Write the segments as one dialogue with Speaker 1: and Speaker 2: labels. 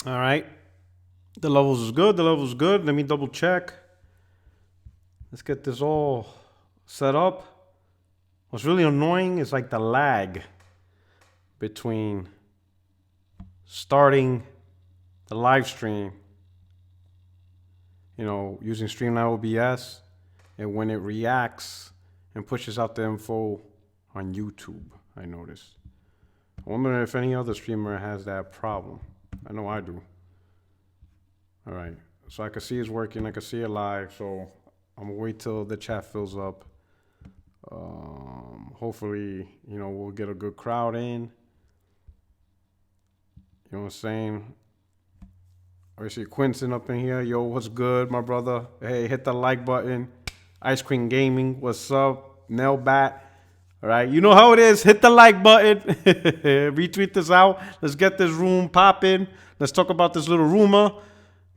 Speaker 1: All right. The levels is good. The levels is good. Let me double check. Let's get this all set up. What's really annoying is like the lag between starting the live stream, using Streamline OBS, and when it reacts and pushes out the info on YouTube. I noticed. I wonder if any other streamer has that problem. I know I do. All right. So I can see it's working. I can see it live. So I'm gonna wait till the chat fills up. Hopefully, we'll get a good crowd in. You know what I'm saying? I see Quinton up in here. Yo, what's good, my brother? Hey, hit the like button. Ice Cream Gaming, what's up? Nailbat. All right, you know how it is. Hit the like button. Retweet this out. Let's get this room popping. Let's talk about this little rumor,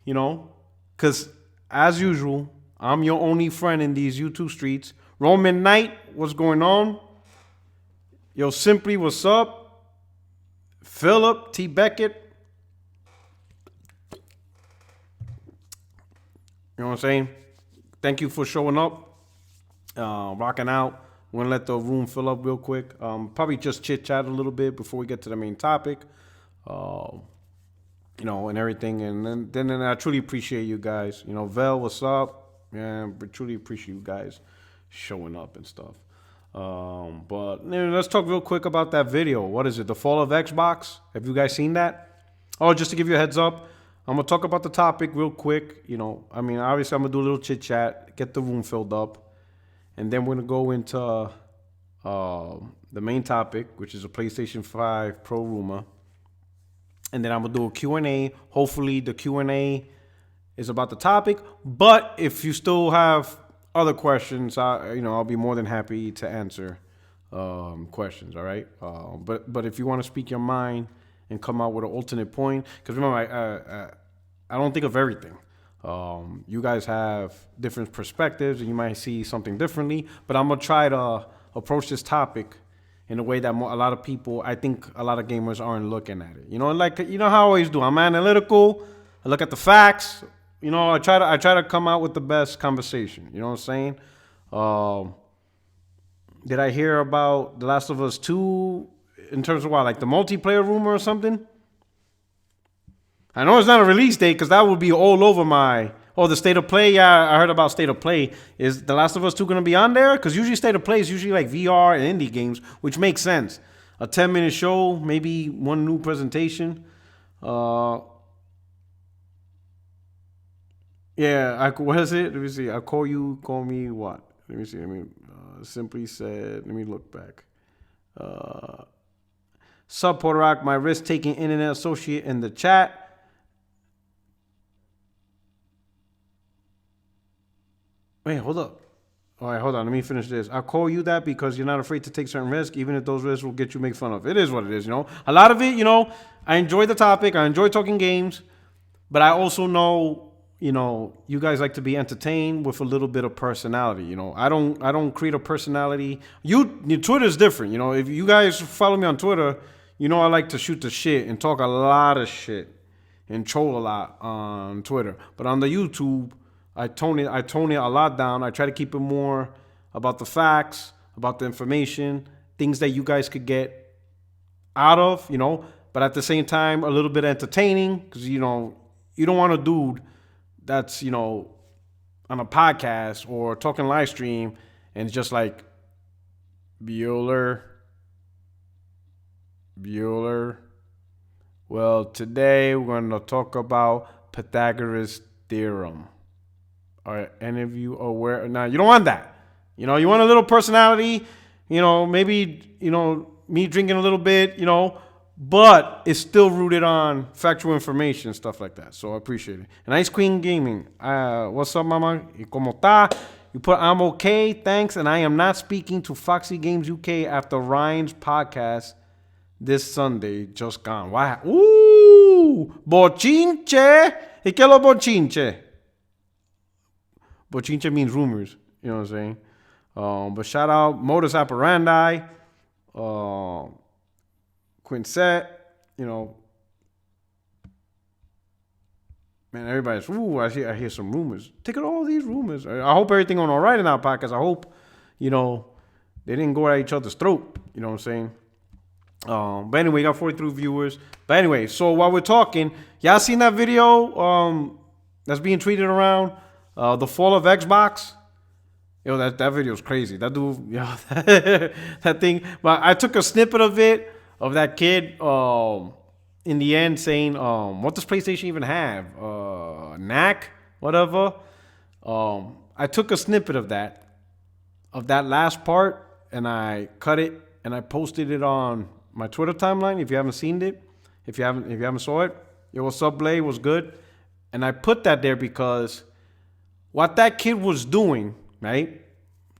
Speaker 1: because as usual, I'm your only friend in these YouTube streets. Roman Knight, what's going on? Yo, Simply, what's up? Philip T. Beckett. You know what I'm saying? Thank you for showing up, rocking out. We're gonna let the room fill up real quick. Probably just chit chat a little bit before we get to the main topic, and everything. And then I truly appreciate you guys. Vel, what's up? Yeah, but truly appreciate you guys showing up and stuff. But let's talk real quick about that video. What is it? The Fall of Xbox? Have you guys seen that? Oh, just to give you a heads up, I'm gonna talk about the topic real quick. Obviously I'm gonna do a little chit chat, get the room filled up, and then we're gonna go into the main topic, which is a PlayStation 5 Pro rumor, and then I'm gonna do a Q&A. Hopefully the Q&A is about the topic, but if you still have other questions, I'll be more than happy to answer questions. All right, but if you want to speak your mind and come out with an alternate point, because remember, I don't think of everything. You guys have different perspectives, and you might see something differently. But I'm gonna try to approach this topic in a way that a lot of people, I think, a lot of gamers aren't looking at it. How I always do. I'm analytical. I look at the facts. I try to come out with the best conversation. You know what I'm saying? Did I hear about The Last of Us 2 in terms of what, like the multiplayer rumor or something? I know it's not a release date because that would be all over my. Oh, the State of Play. Yeah, I heard about State of Play. Is The Last of Us 2 going to be on there? Because usually State of Play is usually like VR and indie games, which makes sense. A 10-minute show, maybe one new presentation. Yeah, what is it? Let me see. I call you, call me what? Let me see. Simply said, let me look back. Sub Porterac, my risk taking internet associate in the chat. Wait, hold up. All right, hold on. Let me finish this. I'll call you that because you're not afraid to take certain risks, even if those risks will get you make fun of. It is what it is, A lot of it, I enjoy the topic. I enjoy talking games, but I also know, you guys like to be entertained with a little bit of personality. I don't create a personality. Your Twitter is different. If you guys follow me on Twitter, I like to shoot the shit and talk a lot of shit and troll a lot on Twitter. But on the YouTube, I tone it a lot down. I try to keep it more about the facts, about the information, things that you guys could get out of, but at the same time, a little bit entertaining because, you don't want a dude that's, on a podcast or talking live stream and it's just like Bueller. Well, today we're going to talk about Pythagoras theorem. Are any of you aware? Now, you don't want that. You want a little personality, maybe, me drinking a little bit, but it's still rooted on factual information, stuff like that. So I appreciate it. And Ice Queen Gaming, what's up, mama? ¿Y cómo está? You put, I'm okay, thanks. And I am not speaking to Foxy Games UK after Ryan's podcast this Sunday, just gone. Why? Ooh, bochinche. ¿Y qué es lo bochinche? Bochinche means rumors. You know what I'm saying? But shout out Modus Operandi, Quinset, Man, everybody's, I hear some rumors. Take out all these rumors. I hope everything going all right in our podcast. I hope, they didn't go at each other's throat. You know what I'm saying? But anyway, we got 43 viewers. But anyway, so while we're talking, y'all seen that video that's being tweeted around? The fall of Xbox? That video is crazy. That dude, that thing. But I took a snippet of it, of that kid, in the end saying, what does PlayStation even have? Knack? Whatever. I took a snippet of that last part, and I cut it, and I posted it on my Twitter timeline. If you haven't seen it, if you haven't saw it, what's up, Blade? Was good. And I put that there because what that kid was doing, right?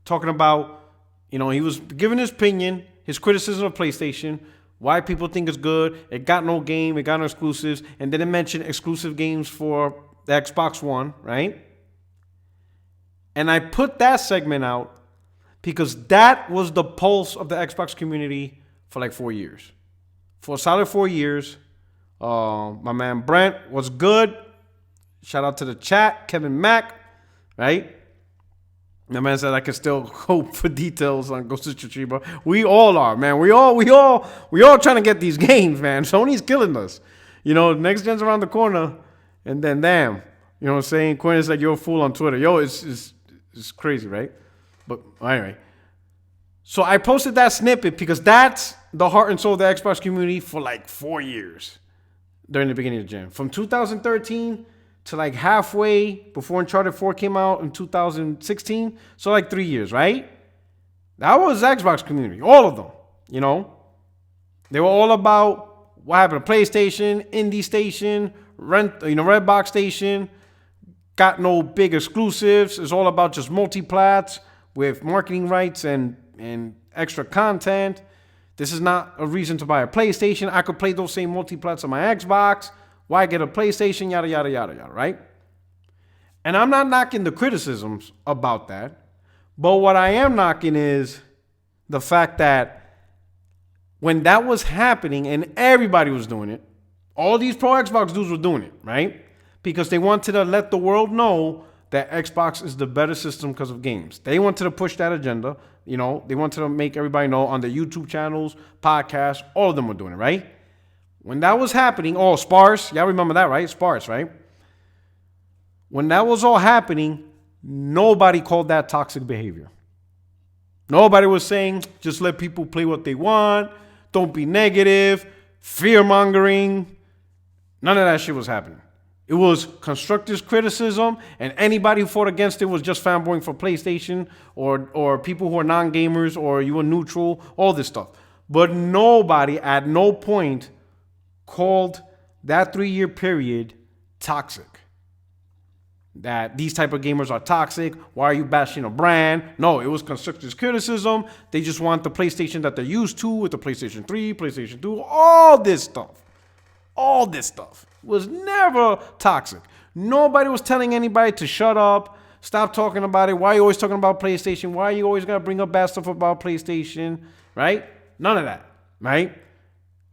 Speaker 1: Talking about, he was giving his opinion, his criticism of PlayStation, why people think it's good. It got no game, it got no exclusives, and didn't mention exclusive games for the Xbox One, right? And I put that segment out because that was the pulse of the Xbox community for like 4 years. For a solid 4 years. My man Brent was good. Shout out to the chat, Kevin Mack, right? My man said I can still hope for details on Ghost of Tsushima. We all are, man. We all trying to get these games, man. Sony's killing us. Next gen's around the corner, and then damn, you know what I'm saying? Quinn is like, you're a fool on Twitter. It's crazy, right? But anyway. So I posted that snippet because that's the heart and soul of the Xbox community for like 4 years during the beginning of the gen. From 2013 to like halfway before Uncharted 4 came out in 2016. So like 3 years, right? That was Xbox community. All of them, They were all about what happened to PlayStation, Indie Station, Redbox Station. Got no big exclusives. It's all about just multi-plats with marketing rights and extra content. This is not a reason to buy a PlayStation. I could play those same multi-plats on my Xbox. Why get a PlayStation? Yada, yada, yada, yada, right? And I'm not knocking the criticisms about that. But what I am knocking is the fact that when that was happening and everybody was doing it, all these pro Xbox dudes were doing it, right? Because they wanted to let the world know that Xbox is the better system because of games. They wanted to push that agenda. They wanted to make everybody know on their YouTube channels, podcasts, all of them were doing it, right? When that was happening, Sparse, y'all remember that, right? Sparse, right? When that was all happening, nobody called that toxic behavior. Nobody was saying, just let people play what they want, don't be negative, fear-mongering. None of that shit was happening. It was constructive criticism, and anybody who fought against it was just fanboying for PlayStation or people who are non-gamers or you were neutral, all this stuff. But nobody at no point called that 3-year period toxic. That these type of gamers are toxic. Why are you bashing a brand? No, it was constructive criticism. They just want the PlayStation that they're used to with the PlayStation 3, PlayStation 2, all this stuff. All this stuff was never toxic. Nobody was telling anybody to shut up, stop talking about it. Why are you always talking about PlayStation? Why are you always going to bring up bad stuff about PlayStation? Right? None of that. Right?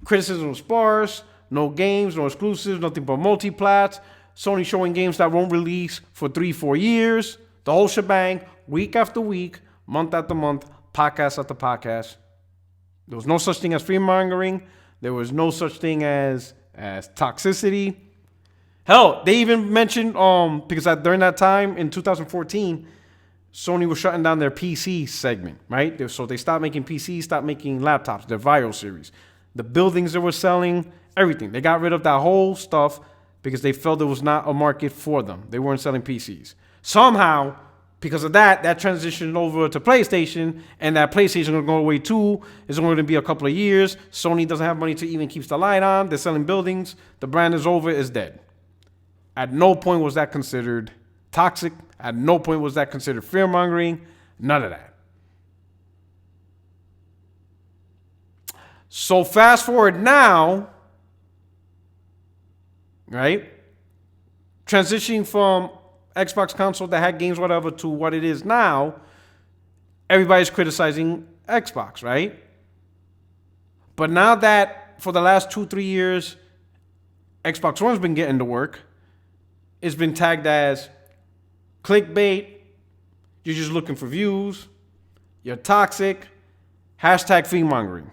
Speaker 1: Criticism was sparse. No games, no exclusives, nothing but multi-plats. Sony showing games that won't release for 3-4 years. The whole shebang, week after week, month after month, podcast after podcast. There was no such thing as fear-mongering. There was no such thing as toxicity. Hell, they even mentioned, because during that time in 2014, Sony was shutting down their PC segment, right? So they stopped making PCs, stopped making laptops, their Vio series. The buildings they were selling, everything. They got rid of that whole stuff because they felt there was not a market for them. They weren't selling PCs. Somehow, because of that transitioned over to PlayStation, and that PlayStation will go away too. It's only going to be a couple of years. Sony doesn't have money to even keep the light on. They're selling buildings. The brand is over. It's dead. At no point was that considered toxic. At no point was that considered fear-mongering. None of that. So fast forward now, right? Transitioning from Xbox console that had games, whatever, to what it is now, everybody's criticizing Xbox, right? But now that for the last 2-3 years, Xbox One's been getting to work, It's been tagged as clickbait. You're just looking for views. You're toxic. Hashtag fear-mongering.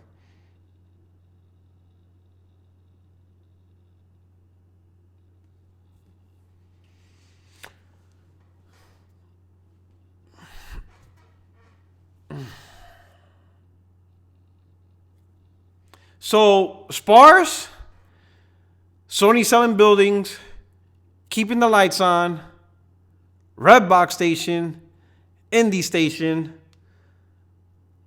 Speaker 1: So, sparse, Sony selling buildings, keeping the lights on, Redbox station, indie station,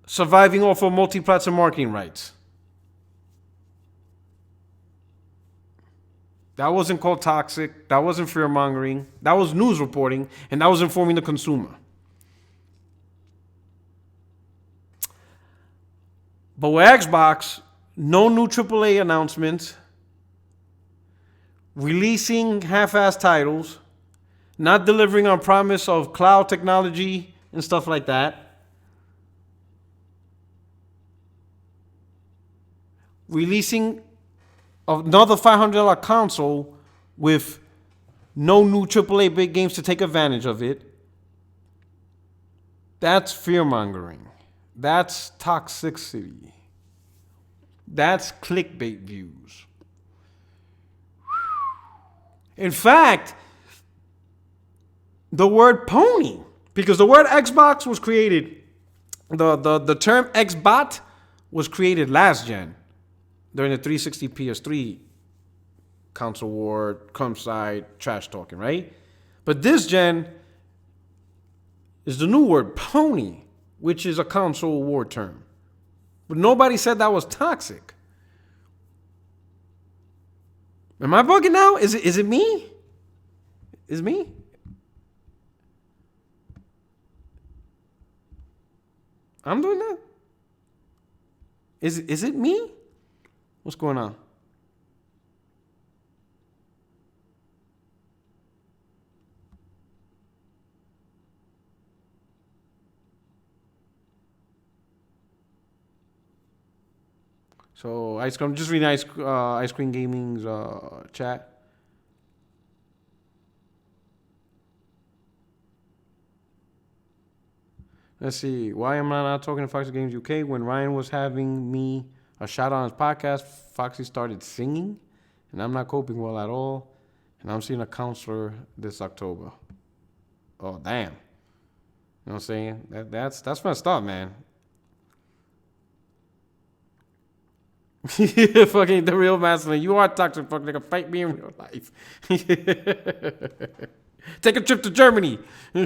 Speaker 1: surviving off of multi-platform marketing rights. That wasn't called toxic. That wasn't fear-mongering. That was news reporting, and that was informing the consumer. But with Xbox, no new AAA announcements, releasing half-assed titles, not delivering on promise of cloud technology and stuff like that, releasing another $500 console with no new AAA big games to take advantage of it. That's fear-mongering. That's toxicity. That's clickbait views. In fact, the word pony, because the word Xbox was created, the term Xbot was created last gen during the 360 PS3 console war, side trash talking, right? But this gen is the new word pony, which is a console war term. But nobody said that was toxic. Am I bugging now? Is it me? Is it me? I'm doing that? Is it me? What's going on? So Ice Cream, just reading Ice Cream Gaming's chat. Let's see. Why am I not talking to Foxy Games UK? When Ryan was having me a shout out on his podcast, Foxy started singing, and I'm not coping well at all. And I'm seeing a counselor this October. Oh, damn. You know what I'm saying? That's messed up, man. Fucking the real masculine. You are toxic, fuck nigga. Fight me in real life. Take a trip to Germany. You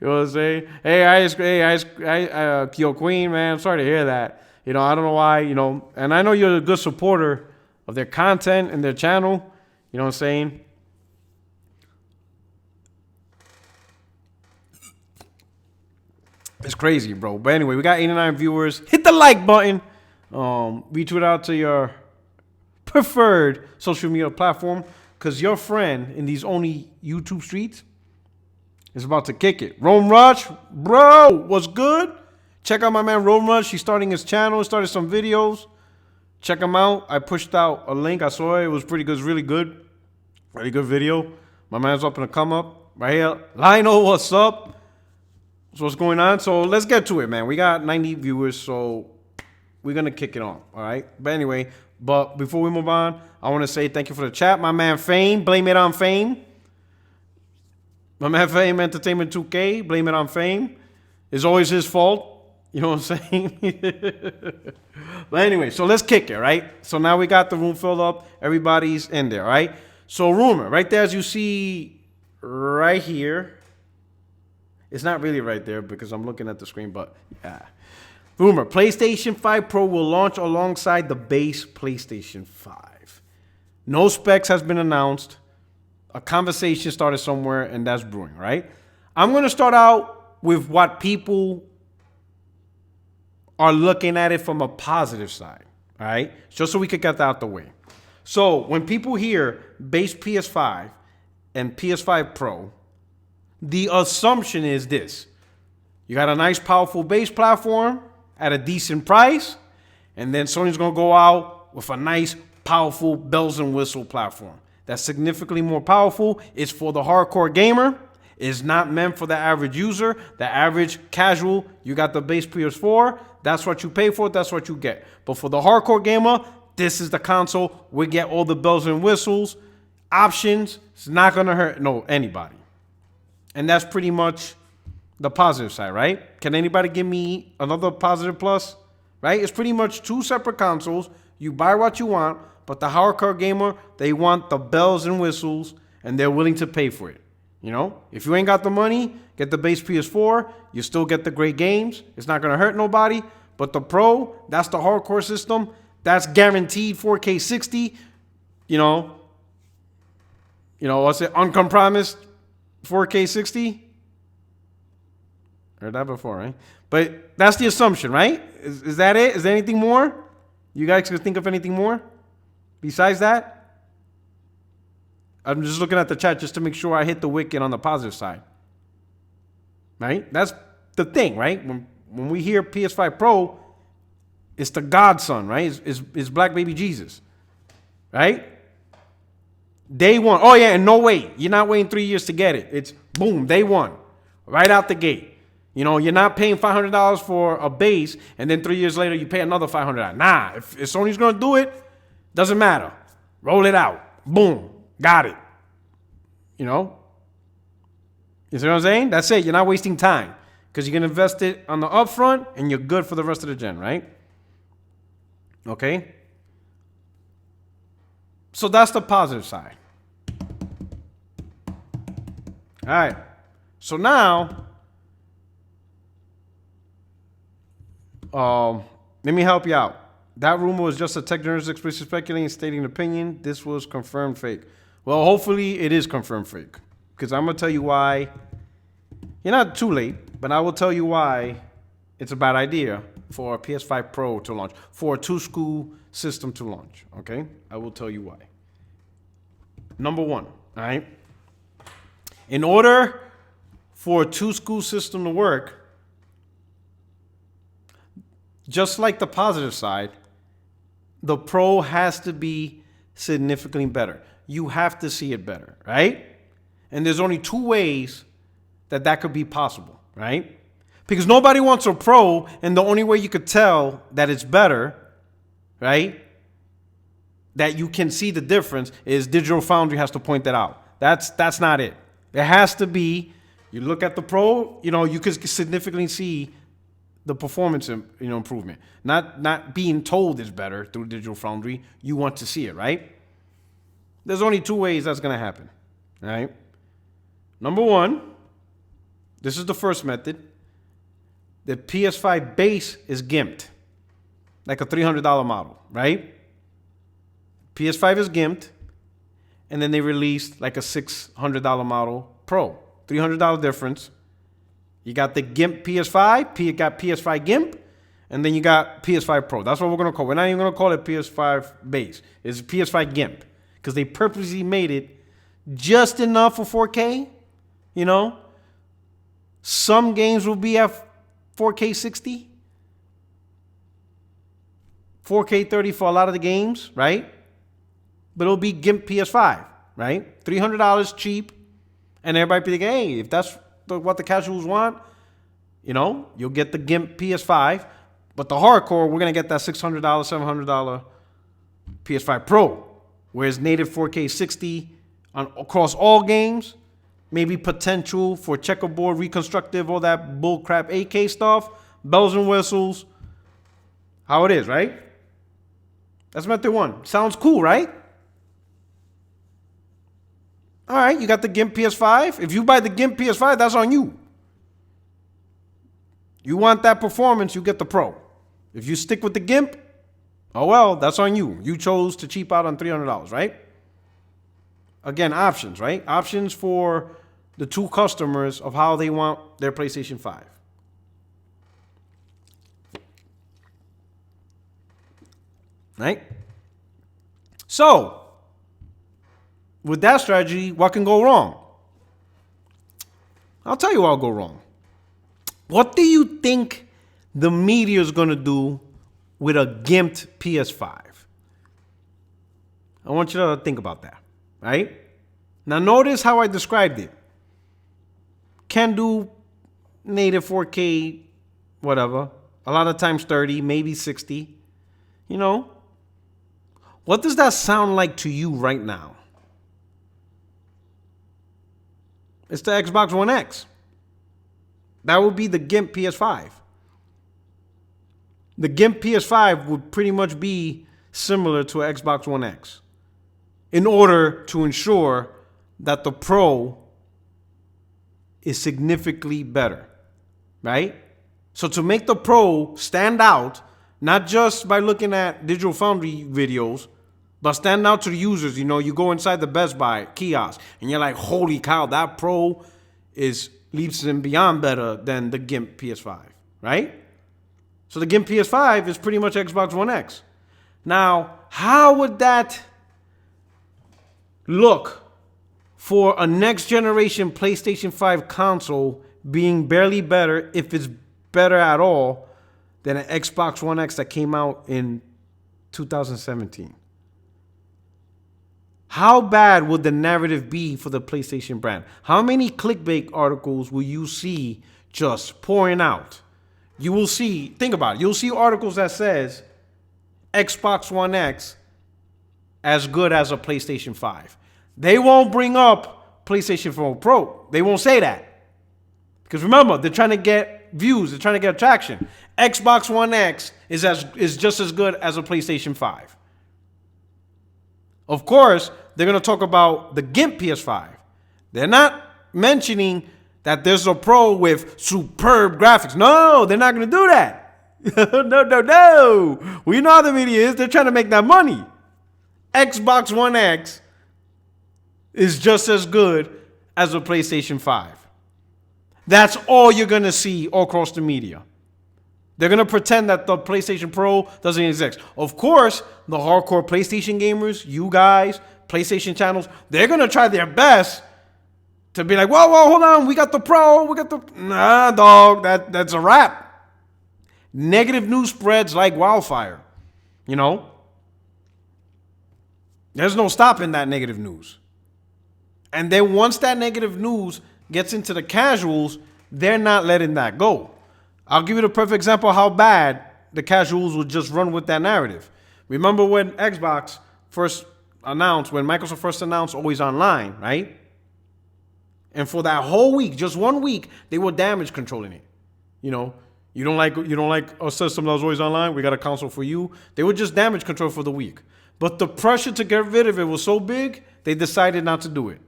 Speaker 1: know what I'm saying? Hey, Kyo Queen, man. I'm sorry to hear that. You know, I don't know why, you know, and I know you're a good supporter of their content and their channel. You know what I'm saying? It's crazy, bro. But anyway, we got 89 viewers. Hit the like button. Retweet out to your preferred social media platform, because your friend in these only YouTube streets is about to kick it. Rome Rush, bro, what's good? Check out my man Rome Rush. He's starting his channel. Started some videos. Check him out. I pushed out a link. I saw it. It was pretty good. It's really good. Really good video. My man's up in the come up. Right here. Lionel, what's up? So what's going on? So let's get to it, man. We got 90 viewers, so we're going to kick it on, all right? But anyway, before we move on, I want to say thank you for the chat. My man Fame, blame it on Fame. My man Fame Entertainment 2K, blame it on Fame. It's always his fault. You know what I'm saying? But anyway, so let's kick it, right? So now we got the room filled up. Everybody's in there, right? So rumor, right there as you see right here. It's not really right there because I'm looking at the screen, but yeah. Rumor, PlayStation 5 Pro will launch alongside the base PlayStation 5. No specs has been announced. A conversation started somewhere, and that's brewing, right? I'm going to start out with what people are looking at it from a positive side, all right? Just so we could get that out the way. So when people hear base PS5 and PS5 Pro, the assumption is this. You got a nice, powerful base platform at a decent price, and then Sony's going to go out with a nice, powerful bells and whistle platform. That's significantly more powerful. It's for the hardcore gamer. It's not meant for the average user, the average casual. You got the base PS4. That's what you pay for. That's what you get. But for the hardcore gamer, this is the console. We get all the bells and whistles, options. It's not going to hurt anybody. And that's pretty much the positive side, right? Can anybody give me another positive plus? Right? It's pretty much two separate consoles. You buy what you want, but the hardcore gamer, they want the bells and whistles, and they're willing to pay for it. You know, if you ain't got the money, get the base PS4. You still get the great games. It's not going to hurt nobody. But the Pro, that's the hardcore system. That's guaranteed 4K 60. You know, what's it? Uncompromised 4K 60. Heard that before, right? But that's the assumption, right? Is that it? Is there anything more? You guys can think of anything more besides that? I'm just looking at the chat just to make sure I hit the wicket on the positive side. Right? That's the thing, right? When we hear PS5 Pro, it's the godson, right? It's Black Baby Jesus. Right? Day one. Oh, yeah, and no wait. You're not waiting 3 years to get it. It's boom, day one. Right out the gate. You know, you're not paying $500 for a base, and then 3 years later you pay another $500. Nah, if Sony's going to do it, doesn't matter. Roll it out. Boom. Got it. You know? You see what I'm saying? That's it. You're not wasting time because you can invest it on the upfront and you're good for the rest of the gen, right? Okay? So that's the positive side. All right. So now, let me help you out. That rumor was just a tech journalist explicitly speculating and stating an opinion. This was confirmed fake. Well, hopefully it is confirmed fake. Because I'm going to tell you why. You're not too late, but I will tell you why it's a bad idea for a PS5 Pro to launch. For a two-school system to launch. Okay? I will tell you why. Number one, all right? In order for a two-school system to work, just like the positive side, the Pro has to be significantly better. You have to see it better, right? And there's only two ways that could be possible, right? Because nobody wants a Pro, and the only way you could tell that it's better, right, that you can see the difference is Digital Foundry has to point that out. That's not it. There has to be, you look at the Pro, you could significantly see the performance, improvement. Not being told is better through Digital Foundry. You want to see it, right? There's only two ways that's going to happen, all right? Number one, this is the first method. The PS5 base is gimped, like a $300 model, right? PS5 is gimped, and then they released like a $600 model Pro. $300 difference. You got the GIMP PS5, you got PS5 GIMP, and then you got PS5 Pro. That's what we're going to call it. We're not even going to call it PS5 base. It's PS5 GIMP because they purposely made it just enough for 4K. Some games will be at 4K 60, 4K 30 for a lot of the games, right? But it'll be GIMP PS5, right? $300 cheap, and everybody be thinking, hey, if that's what the casuals want, you'll get the GIMP PS5, but the hardcore, we're going to get that $600, $700 PS5 Pro, whereas native 4K 60 across all games, maybe potential for checkerboard, reconstructive, all that bullcrap 8K stuff, bells and whistles, how it is, right? That's method one. Sounds cool, right? All right, you got the GIMP PS5. If you buy the GIMP PS5, that's on you. You want that performance, you get the Pro. If you stick with the GIMP, oh well, that's on you. You chose to cheap out on $300, right? Again, options, right? Options for the two customers of how they want their PlayStation 5. Right? So, with that strategy, what can go wrong? I'll tell you what'll go wrong. What do you think the media is going to do with a gimped PS5? I want you to think about that. right? Now notice how I described it. Can do native 4K, whatever. A lot of times 30, maybe 60. You know? What does that sound like to you right now? It's the Xbox One X. That would be the GIMP PS5. The GIMP PS5 would pretty much be similar to an Xbox One X in order to ensure that the Pro is significantly better, right? So to make the Pro stand out, not just by looking at Digital Foundry videos, but stand out to the users. You know, you go inside the Best Buy kiosk and you're like, holy cow, that Pro is leaps and beyond better than the GIMP PS5, right? So the GIMP PS5 is pretty much Xbox One X. Now, how would that look for a next generation PlayStation 5 console being barely better, if it's better at all, than an Xbox One X that came out in 2017? How bad would the narrative be for the PlayStation brand? How many clickbait articles will you see just pouring out? You will see, think about it, you'll see articles that says Xbox One X as good as a PlayStation 5. They won't bring up PlayStation 4 Pro. They won't say that. Because remember, they're trying to get views, they're trying to get attraction. Xbox One X is just as good as a PlayStation 5. Of course, they're going to talk about the GIMP PS5. They're not mentioning that there's a Pro with superb graphics. No, they're not going to do that. No. We know how the media is. They're trying to make that money. Xbox One X is just as good as a PlayStation 5. That's all you're going to see all across the media. They're going to pretend that the PlayStation Pro doesn't exist. Of course, the hardcore PlayStation gamers, you guys, PlayStation channels, they're going to try their best to be like, whoa, hold on, we got the Pro, Nah, dog, that's a wrap. Negative news spreads like wildfire, you know? There's no stopping that negative news. And then once that negative news gets into the casuals, they're not letting that go. I'll give you the perfect example of how bad the casuals would just run with that narrative. Remember when Xbox first announced, when Microsoft first announced Always Online, right? And for that whole week, just 1 week, they were damage controlling it. You know, you don't like a system that was always online, we got a console for you. They would just damage control for the week. But the pressure to get rid of it was so big, they decided not to do it.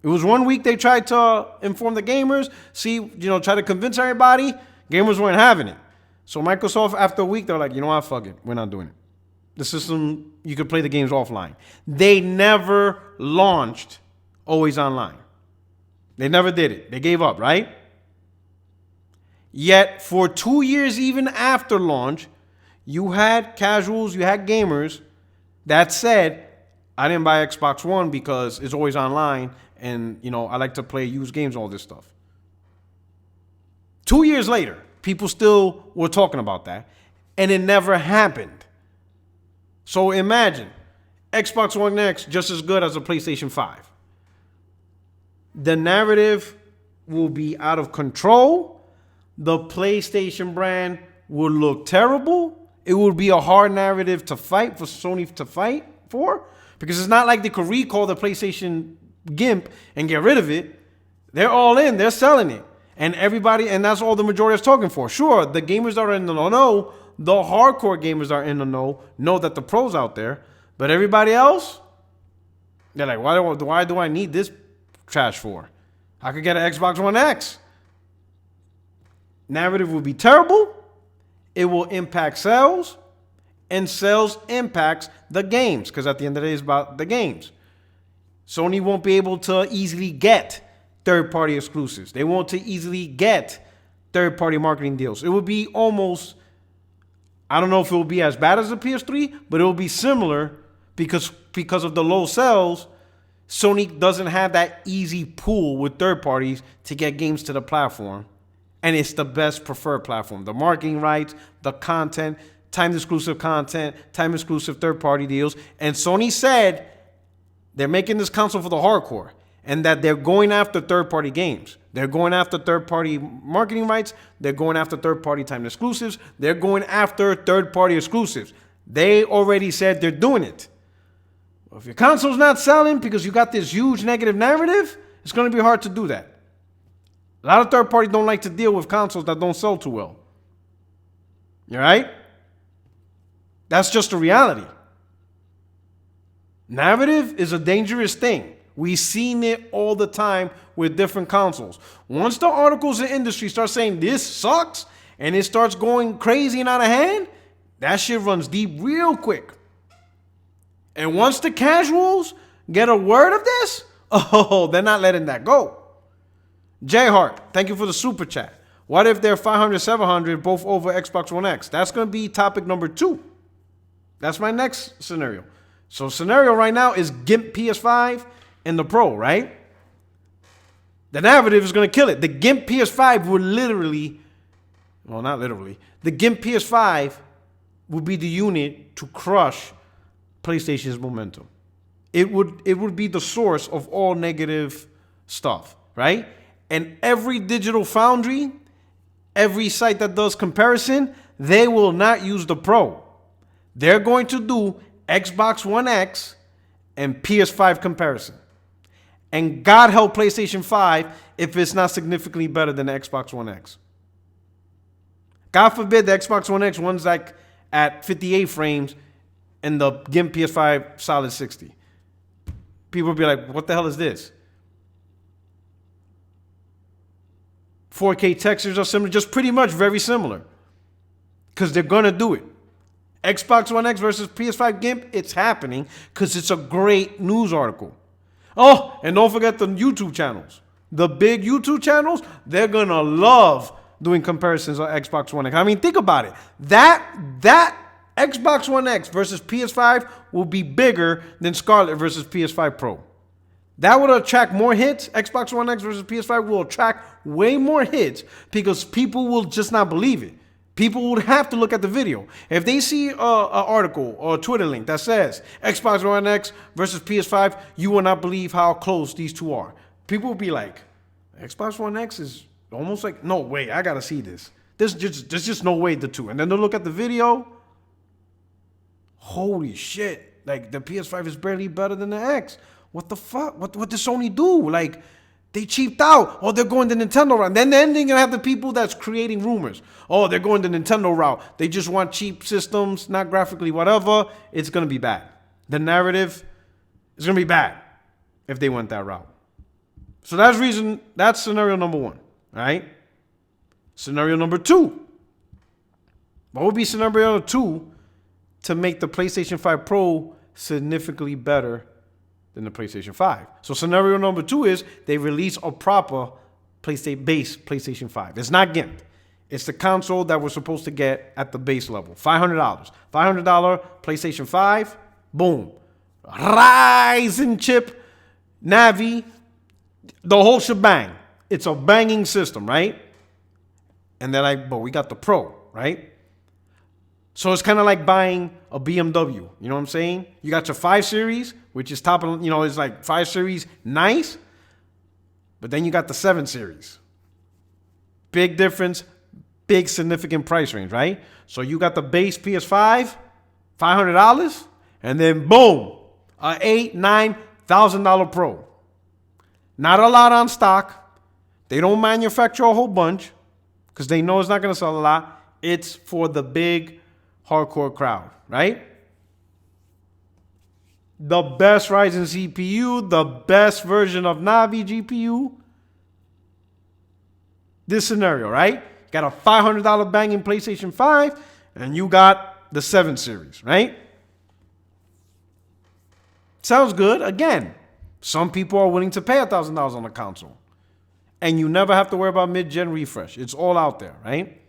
Speaker 1: It was 1 week they tried to inform the gamers, try to convince everybody. Gamers weren't having it. So Microsoft, after a week, they're like, you know what, fuck it. We're not doing it. The system, you could play the games offline. They never launched Always Online. They never did it. They gave up, right? Yet, for 2 years, even after launch, you had casuals, you had gamers that said, I didn't buy Xbox One because it's always online and, I like to play used games, all this stuff. 2 years later, people still were talking about that, and it never happened. So imagine, Xbox One X just as good as a PlayStation 5. The narrative will be out of control. The PlayStation brand will look terrible. It will be a hard narrative to fight for Sony to fight for, because it's not like they could recall the PlayStation GIMP and get rid of it. They're all in. They're selling it. And that's all the majority is talking for. Sure, the gamers that are in the know, the hardcore gamers that are in the know that the Pro's out there. But everybody else, they're like, why do I need this trash for? I could get an Xbox One X. Narrative will be terrible. It will impact sales. And sales impacts the games. Because at the end of the day, it's about the games. Sony won't be able to easily get third-party exclusives. They won't easily get third-party marketing deals. It will be almost, I don't know if it will be as bad as the PS3, but it will be similar because of the low sales. Sony doesn't have that easy pool with third parties to get games to the platform. And it's the best preferred platform. The marketing rights, the content, time-exclusive content, time-exclusive third-party deals. And Sony said they're making this console for the hardcore, and that they're going after third-party games. They're going after third-party marketing rights. They're going after third-party timed exclusives. They're going after third-party exclusives. They already said they're doing it. Well, if your console's not selling because you got this huge negative narrative, it's going to be hard to do that. A lot of third parties don't like to deal with consoles that don't sell too well. All right? That's just a reality. Narrative is a dangerous thing. We've seen it all the time with different consoles. Once the articles in the industry start saying this sucks and it starts going crazy and out of hand, that shit runs deep real quick. And once the casuals get a word of this, oh, they're not letting that go. J Hart, thank you for the super chat. What if they're 500, 700, both over Xbox One X? That's going to be topic number 2. That's my next scenario. So scenario right now is GIMP PS5 and the Pro, right? The narrative is going to kill it. The GIMP PS5 would literally, well, not literally, the GIMP PS5 would be the unit to crush PlayStation's momentum. It would be the source of all negative stuff, right? And every digital foundry, every site that does comparison, they will not use the Pro. They're going to do Xbox One X and PS5 comparison. And God help PlayStation 5 if it's not significantly better than the Xbox One X. God forbid the Xbox One X runs like at 58 frames and the GIMP PS5 solid 60. People will be like, what the hell is this? 4K textures are similar, just pretty much very similar. Because they're going to do it. Xbox One X versus PS5 GIMP, it's happening because it's a great news article. Oh, and don't forget the YouTube channels. The big YouTube channels, they're going to love doing comparisons on Xbox One X. I mean, think about it. That Xbox One X versus PS5 will be bigger than Scarlet versus PS5 Pro. That would attract more hits. Xbox One X versus PS5 will attract way more hits because people will just not believe it. People would have to look at the video. If they see an article or a Twitter link that says Xbox One X versus PS5, you will not believe how close these two are. People will be like, Xbox One X is almost like, no way, I got to see this. There's just no way the two. And then they'll look at the video. Holy shit. Like, the PS5 is barely better than the X. What the fuck? What did Sony do? Like, they cheaped out. Oh, they're going the Nintendo route. Then they're going to have the people that's creating rumors. Oh, they're going the Nintendo route. They just want cheap systems, not graphically, whatever. It's going to be bad. The narrative is going to be bad if they went that route. So that's scenario number 1, right? Scenario number 2. What would be scenario 2 to make the PlayStation 5 Pro significantly better than the PlayStation 5? So scenario number 2 is they release a proper base PlayStation 5. It's not GIMP. It's the console that we're supposed to get at the base level. $500. $500 PlayStation 5. Boom. Ryzen chip, Navi, the whole shebang. It's a banging system, right? And they're like, but we got the Pro, right? So it's kind of like buying a BMW. You know what I'm saying? You got your 5 Series, which is top of, it's like 5 Series, nice. But then you got the 7 Series. Big difference, big significant price range, right? So you got the base PS5, $500, and then boom, a $8,000-$9,000 Pro. Not a lot on stock. They don't manufacture a whole bunch because they know it's not going to sell a lot. It's for the big hardcore crowd, right? The best Ryzen CPU, the best version of Navi GPU. This scenario, right? Got a $500 banging PlayStation 5, and you got the 7 Series, right? Sounds good. Again, some people are willing to pay $1,000 on a console. And you never have to worry about mid-gen refresh. It's all out there, right?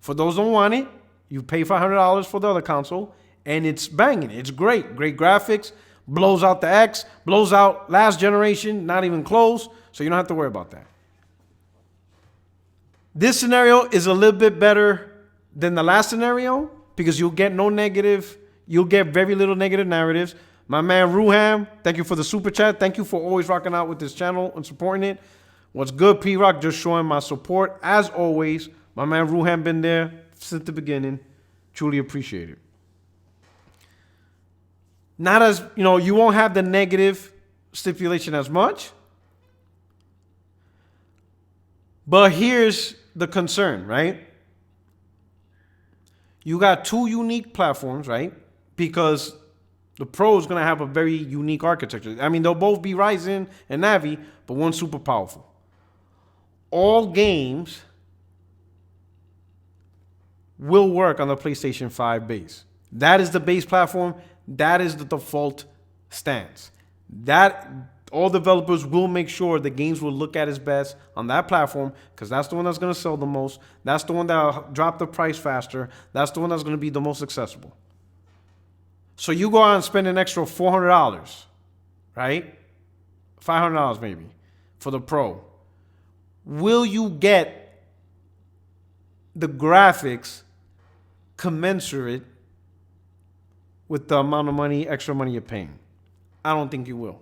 Speaker 1: For those who don't want it, you pay $500 for the other console, and it's banging. It's great. Great graphics. Blows out the X. Blows out last generation. Not even close. So you don't have to worry about that. This scenario is a little bit better than the last scenario because you'll get no negative. You'll get very little negative narratives. My man Ruham, thank you for the super chat. Thank you for always rocking out with this channel and supporting it. What's good, P-Rock? Just showing my support. As always, my man Ruham been there since the beginning. Truly appreciate it. Not as, you won't have the negative stipulation as much. But here's the concern, right? You got two unique platforms, right? Because the Pro is going to have a very unique architecture. I mean, they'll both be Ryzen and Navi, but one's super powerful. All games will work on the PlayStation 5 base. That is the base platform. That is the default stance. That all developers will make sure the games will look at its best on that platform because that's the one that's going to sell the most. That's the one that'll drop the price faster. That's the one that's going to be the most accessible. So you go out and spend an extra $400, right? $500 maybe for the Pro. Will you get the graphics commensurate with the amount of money, extra money you're paying? I don't think you will.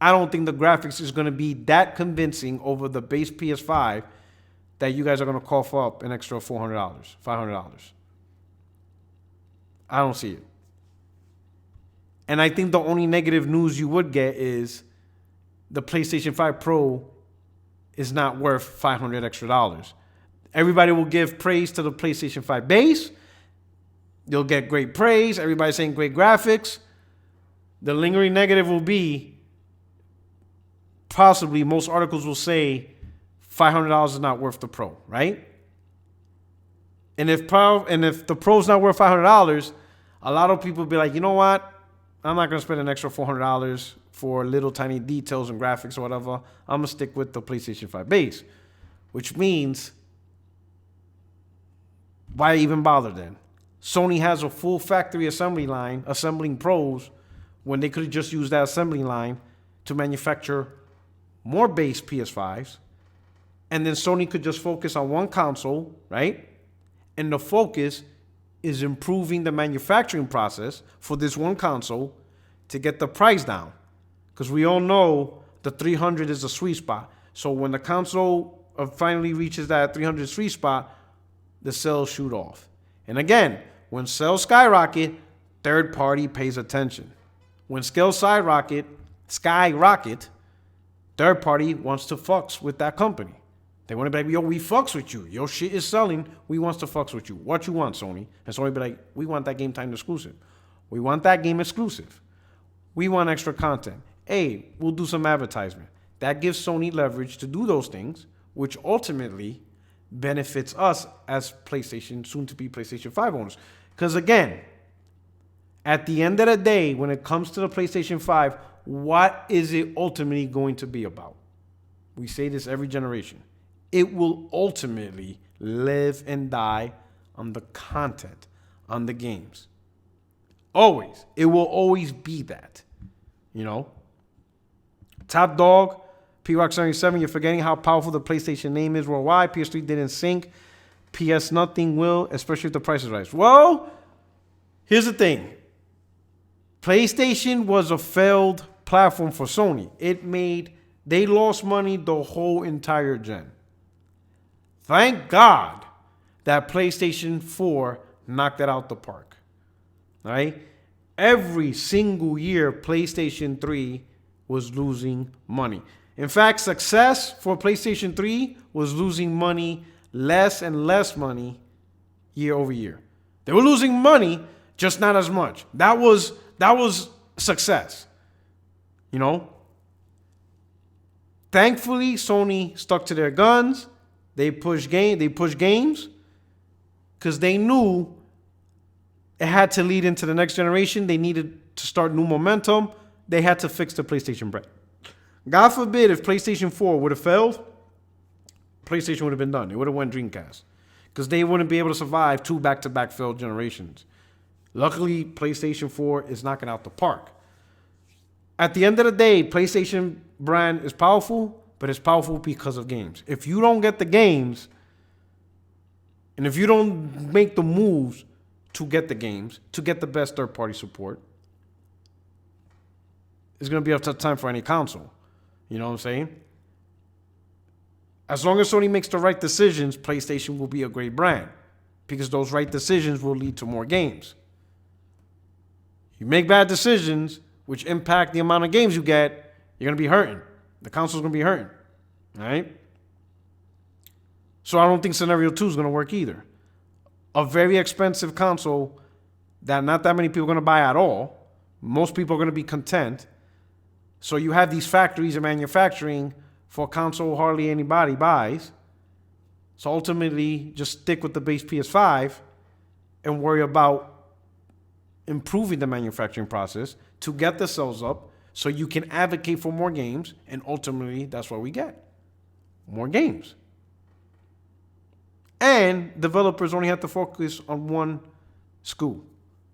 Speaker 1: I don't think the graphics is going to be that convincing over the base PS5 that you guys are going to cough up an extra $400, $500. I don't see it. And I think the only negative news you would get is the PlayStation 5 Pro is not worth $500 extra. Everybody will give praise to the PlayStation 5 base. You'll get great praise. Everybody's saying great graphics. The lingering negative will be possibly most articles will say $500 is not worth the Pro, right? And if the Pro's not worth $500, a lot of people will be like, you know what? I'm not going to spend an extra $400 for little tiny details and graphics or whatever. I'm going to stick with the PlayStation 5 base, which means why even bother then? Sony has a full factory assembly line assembling Pros when they could have just used that assembly line to manufacture more base PS5s. And then Sony could just focus on one console, right? And the focus is improving the manufacturing process for this one console to get the price down. Because we all know the 300 is a sweet spot. So when the console finally reaches that 300 sweet spot, the sales shoot off. And again, when sales skyrocket, third party pays attention. When sales skyrocket, third party wants to fucks with that company. They want to be like, yo, we fucks with you. Your shit is selling. We wants to fucks with you. What you want, Sony? And Sony be like, we want that game time exclusive. We want that game exclusive. We want extra content. Hey, we'll do some advertisement. That gives Sony leverage to do those things, which ultimately benefits us as PlayStation, soon to be PlayStation 5 owners. Because again, at the end of the day, when it comes to the PlayStation 5, what is it ultimately going to be about? We say this every generation. It will ultimately live and die on the content, on the games. Always. It will always be that. Top dog, P-Rock77, you're forgetting how powerful the PlayStation name is worldwide. PS3 didn't sync. PS nothing will, especially if the price is right. Well, here's the thing. PlayStation was a failed platform for Sony. They lost money the whole entire gen. Thank God that PlayStation 4 knocked it out the park. All right? Every single year, PlayStation 3 was losing money. In fact, success for PlayStation 3 was losing money, less and less money year over year. They were losing money, just not as much. That was success. Thankfully, Sony stuck to their guns. They pushed games because they knew it had to lead into the next generation. They needed to start new momentum. They had to fix the PlayStation brand. God forbid if PlayStation 4 would have failed, PlayStation would have been done. It would have went Dreamcast because they wouldn't be able to survive two back-to-back failed generations. Luckily, PlayStation 4 is knocking out the park. At the end of the day, PlayStation brand is powerful, but it's powerful because of games. If you don't get the games, and if you don't make the moves to get the games, to get the best third-party support, it's going to be a tough time for any console. You know what I'm saying? As long as Sony makes the right decisions, PlayStation will be a great brand because those right decisions will lead to more games. You make bad decisions, which impact the amount of games you get, you're going to be hurting. The console's going to be hurting. All right? So I don't think Scenario 2 is going to work either. A very expensive console that not that many people are going to buy at all. Most people are going to be content. So you have these factories and manufacturing for a console hardly anybody buys. So ultimately, just stick with the base PS5 and worry about improving the manufacturing process to get the sales up so you can advocate for more games, and ultimately that's what we get. More games. And developers only have to focus on one school,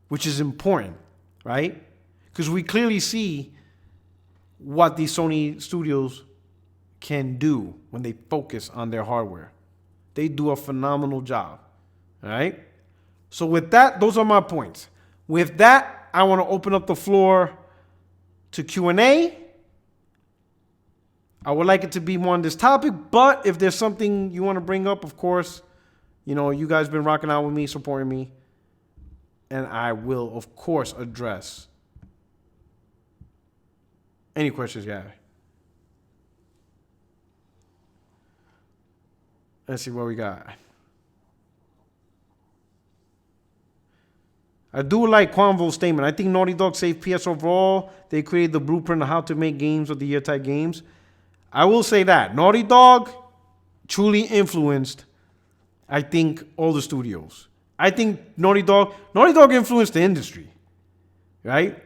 Speaker 1: which is important, right? Because we clearly see what these Sony studios can do when they focus on their hardware. They do a phenomenal job, all right? So with that, those are my points. With that, I want to open up the floor to Q&A. I would like it to be more on this topic, but if there's something you want to bring up, of course, you know, you guys been rocking out with me, supporting me, and I will, of course, address any questions you have. Let's see what we got. I do like Quanvo's statement. I think Naughty Dog saved PS overall. They created the blueprint of how to make games of the year type games. I will say that. Naughty Dog truly influenced, I think, all the studios. I think Naughty Dog influenced the industry, right?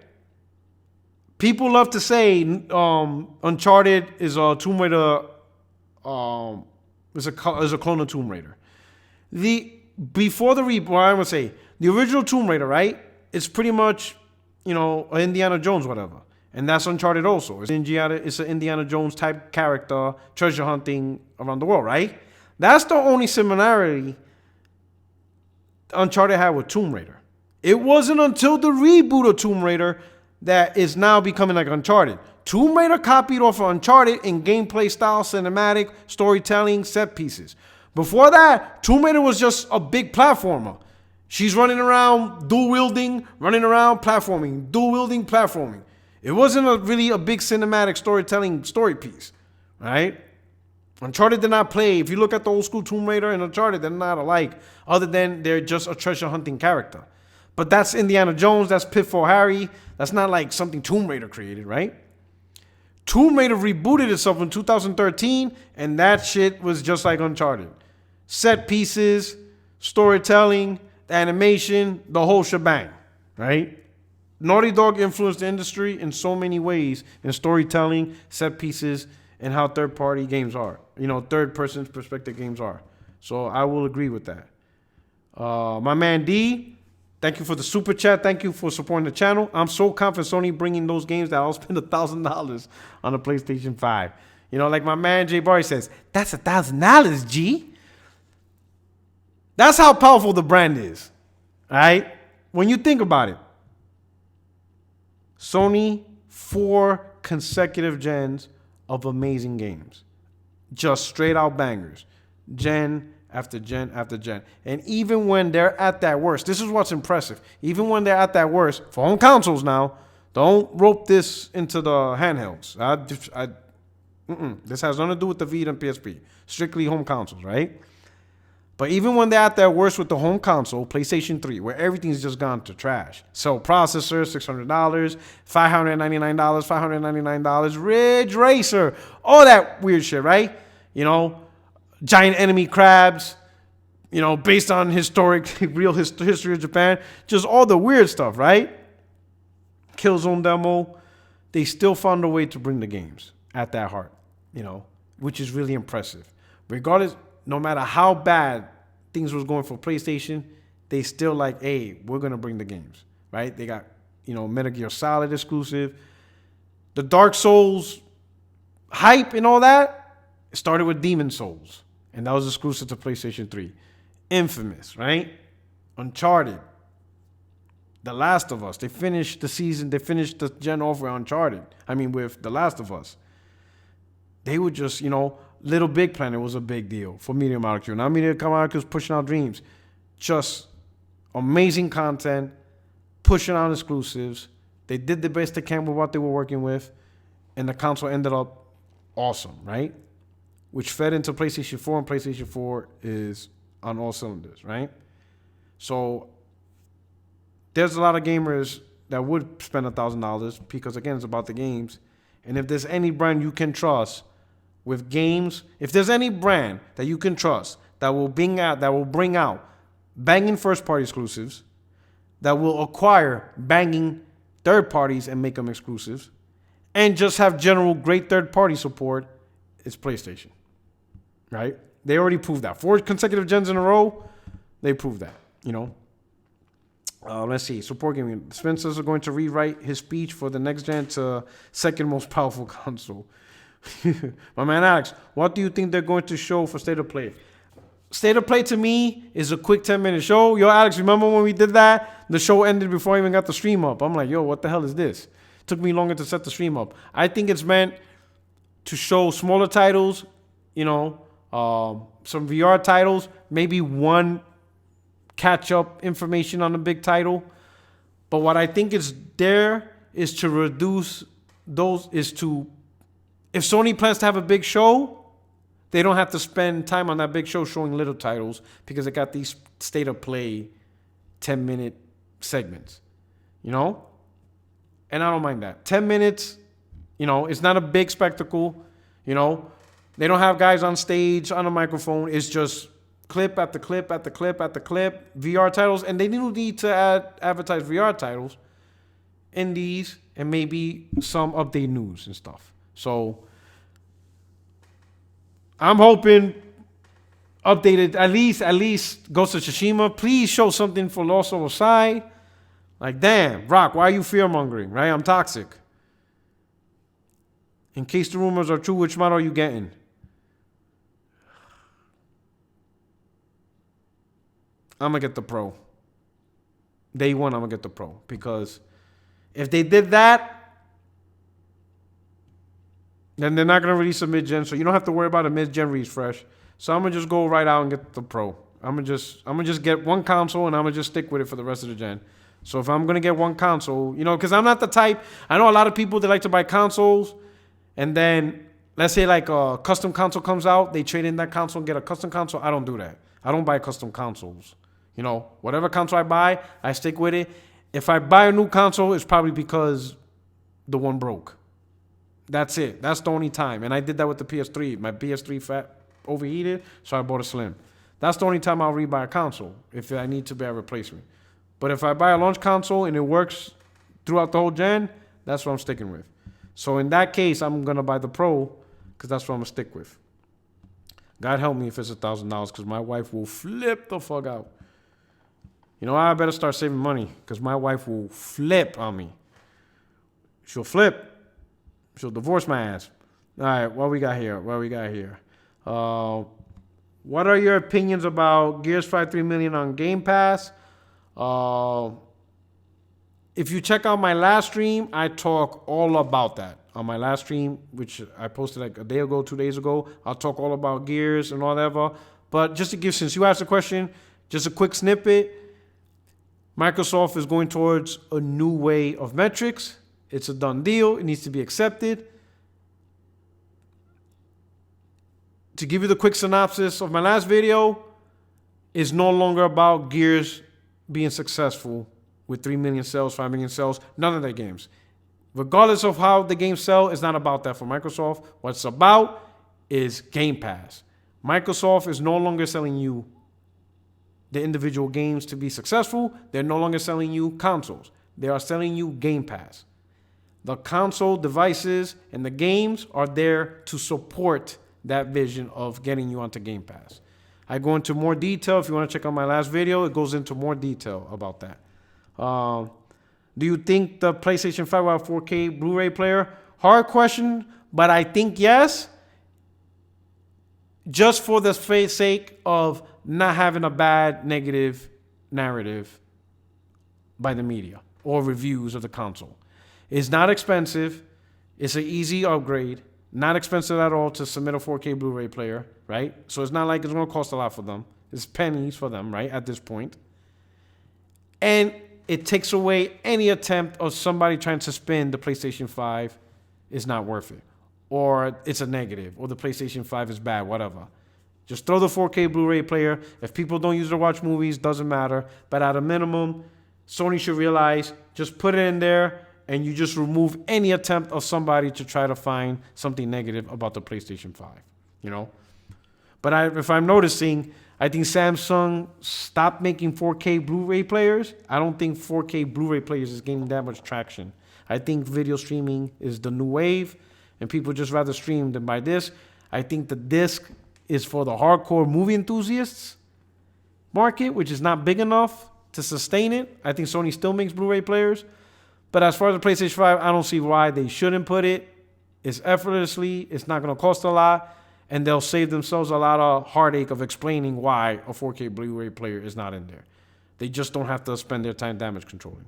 Speaker 1: People love to say Uncharted is a Tomb Raider, is a clone of Tomb Raider. Before the reboot, I would say the original Tomb Raider, right? It's pretty much, you know, Indiana Jones, whatever. And that's Uncharted also. It's an Indiana Jones type character, treasure hunting around the world, right? That's the only similarity Uncharted had with Tomb Raider. It wasn't until the reboot of Tomb Raider that is now becoming like Uncharted. Tomb Raider copied off of Uncharted in gameplay style, cinematic, storytelling, set pieces. Before that, Tomb Raider was just a big platformer. She's running around, dual-wielding, running around, platforming, dual-wielding, platforming. It wasn't really a big cinematic storytelling story piece, right? Uncharted did not play. If you look at the old school Tomb Raider and Uncharted, they're not alike, other than they're just a treasure hunting character. But that's Indiana Jones, that's Pitfall Harry. That's not like something Tomb Raider created, right? Tomb Raider rebooted itself in 2013, and that shit was just like Uncharted. Set pieces, storytelling, the animation, the whole shebang, right? Naughty Dog influenced the industry in so many ways in storytelling, set pieces, and how third-party games are. You know, third-person perspective games are. So I will agree with that. My man D, thank you for the super chat. Thank you for supporting the channel. I'm so confident Sony bringing those games that I'll spend $1,000 on the PlayStation 5. You know, like my man Jay Barry says, that's $1,000, G. That's how powerful the brand is. All right? When you think about it, Sony, 4 consecutive gens of amazing games. Just straight out bangers. Gen after gen after gen. And even when they're at that worst, this is what's impressive. Even when they're at that worst, for home consoles now, don't rope this into the handhelds. This has nothing to do with the Vita and PSP. Strictly home consoles, right? But even when they're at their worst with the home console, PlayStation 3, where everything's just gone to trash. So processor, $600, $599, $599, Ridge Racer, all that weird shit, right? You know, giant enemy crabs, you know, based on real history of Japan. Just all the weird stuff, right? Killzone demo. They still found a way to bring the games at that heart, you know, which is really impressive. Regardless, no matter how bad things was going for PlayStation, they still like, hey, we're going to bring the games, right? They got, you know, Metal Gear Solid exclusive. The Dark Souls hype and all that, it started with Demon Souls, and that was exclusive to PlayStation 3. Infamous, right? Uncharted. The Last of Us. They finished the season. They finished the gen off with Uncharted. I mean, with The Last of Us. They were just, Little Big Planet was a big deal for Media Molecule. Now Media Molecule is pushing out Dreams. Just amazing content, pushing out exclusives. They did the best they can with what they were working with, and the console ended up awesome, right? Which fed into PlayStation 4, and PlayStation 4 is on all cylinders, right? So there's a lot of gamers that would spend $1,000 because, again, it's about the games. And if there's any brand you can trust with games, if there's any brand that you can trust that will bring out banging first-party exclusives, that will acquire banging third parties and make them exclusives, and just have general great third-party support, it's PlayStation, right? They already proved that. 4 consecutive gens in a row, they proved that, Let's see. Support gaming. Spencer's are going to rewrite his speech for the next gen to second most powerful console. My man Alex, what do you think they're going to show for State of Play? State of Play to me is a quick 10-minute show. Yo, Alex, remember when we did that? The show ended before I even got the stream up. I'm like, yo, what the hell is this? It took me longer to set the stream up. I think it's meant to show smaller titles, some VR titles, maybe one catch-up information on the big title. But what I think is there is to reduce those, if Sony plans to have a big show, they don't have to spend time on that big show showing little titles because they got these State of Play 10-minute segments, And I don't mind that. 10 minutes, it's not a big spectacle, They don't have guys on stage, on a microphone. It's just clip after clip after clip after clip, VR titles. And they do need to advertise VR titles in these and maybe some update news and stuff. So I'm hoping updated, at least Ghost of Tsushima. Please show something for Lost Over Side. Like, damn, Rock, why are you fear-mongering, right? I'm toxic. In case the rumors are true, which model are you getting? I'm going to get the Pro. Day one, I'm going to get the Pro. Because if they did that, then they're not going to release a mid-gen, so you don't have to worry about a mid-gen refresh. So I'm going to just go right out and get the Pro. I'm going to just get one console, and I'm going to just stick with it for the rest of the gen. So if I'm going to get one console, because I'm not the type, I know a lot of people, they like to buy consoles, and then let's say like a custom console comes out, they trade in that console and get a custom console. I don't do that. I don't buy custom consoles. Whatever console I buy, I stick with it. If I buy a new console, it's probably because the one broke. That's it. That's the only time. And I did that with the PS3. My PS3 overheated, so I bought a Slim. That's the only time I'll rebuy a console if I need to buy a replacement. But if I buy a launch console and it works throughout the whole gen, that's what I'm sticking with. So in that case, I'm going to buy the Pro because that's what I'm going to stick with. God help me if it's $1,000 because my wife will flip the fuck out. I better start saving money because my wife will flip on me. She'll flip. She'll divorce my ass. All right, what we got here? What are your opinions about Gears 5 $3 million on Game Pass? If you check out my last stream, I talk all about that. On my last stream, which I posted like a day ago, 2 days ago, I'll talk all about Gears and whatever. But just to give, since you asked the question, just a quick snippet. Microsoft is going towards a new way of metrics. It's a done deal. It needs to be accepted. To give you the quick synopsis of my last video, it's no longer about Gears being successful with 3 million sales, 5 million sales, none of their games. Regardless of how the games sell, it's not about that for Microsoft. What it's about is Game Pass. Microsoft is no longer selling you the individual games to be successful. They're no longer selling you consoles. They are selling you Game Pass. The console devices and the games are there to support that vision of getting you onto Game Pass. I go into more detail. If you want to check out my last video, it goes into more detail about that. Do you think the PlayStation 5 will have 4K Blu-ray player? Hard question, but I think yes. Just for the sake of not having a bad negative narrative by the media or reviews of the console. It's not expensive. It's an easy upgrade. Not expensive at all to submit a 4K Blu-ray player, right? So it's not like it's going to cost a lot for them. It's pennies for them, right, at this point. And it takes away any attempt of somebody trying to spin the PlayStation 5 is not worth it. Or it's a negative. Or the PlayStation 5 is bad, whatever. Just throw the 4K Blu-ray player. If people don't use it to watch movies, doesn't matter. But at a minimum, Sony should realize, just put it in there, and you just remove any attempt of somebody to try to find something negative about the PlayStation 5, you know? But if I'm noticing, I think Samsung stopped making 4K Blu-ray players. I don't think 4K Blu-ray players is gaining that much traction. I think video streaming is the new wave, and people just rather stream than buy disc. I think the disc is for the hardcore movie enthusiasts market, which is not big enough to sustain it. I think Sony still makes Blu-ray players. But as far as the PlayStation 5, I don't see why they shouldn't put it. It's effortlessly. It's not going to cost a lot. And they'll save themselves a lot of heartache of explaining why a 4K Blu-ray player is not in there. They just don't have to spend their time damage controlling.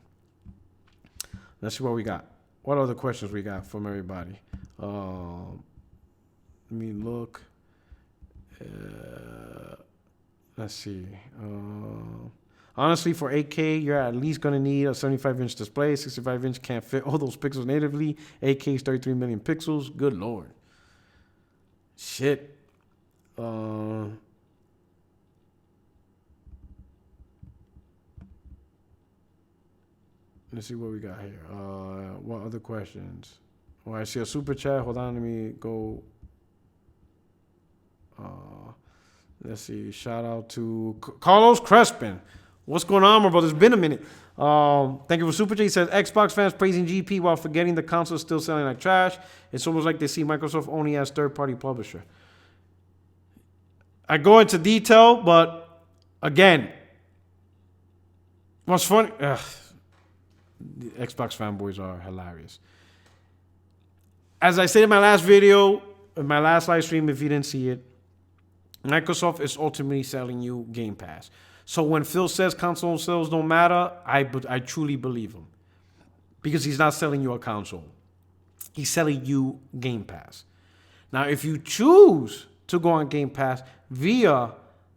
Speaker 1: Let's see what we got. What other questions we got from everybody? Let me look. Let's see. Honestly, for 8K, you're at least going to need a 75-inch display. 65-inch can't fit all those pixels natively. 8K is 33 million pixels. Good Lord. Shit. Let's see what we got here. What other questions? Oh, I see a super chat. Hold on, let me go. Let's see. Shout out to Carlos Crespin. What's going on, my brother? It's been a minute. Thank you for Super J. He says, Xbox fans praising GP while forgetting the console is still selling like trash. It's almost like they see Microsoft only as third-party publisher. I go into detail, but again, what's funny? The Xbox fanboys are hilarious. As I said in my last video, in my last live stream, if you didn't see it, Microsoft is ultimately selling you Game Pass. So when Phil says console sales don't matter, I truly believe him. Because he's not selling you a console. He's selling you Game Pass. Now, if you choose to go on Game Pass via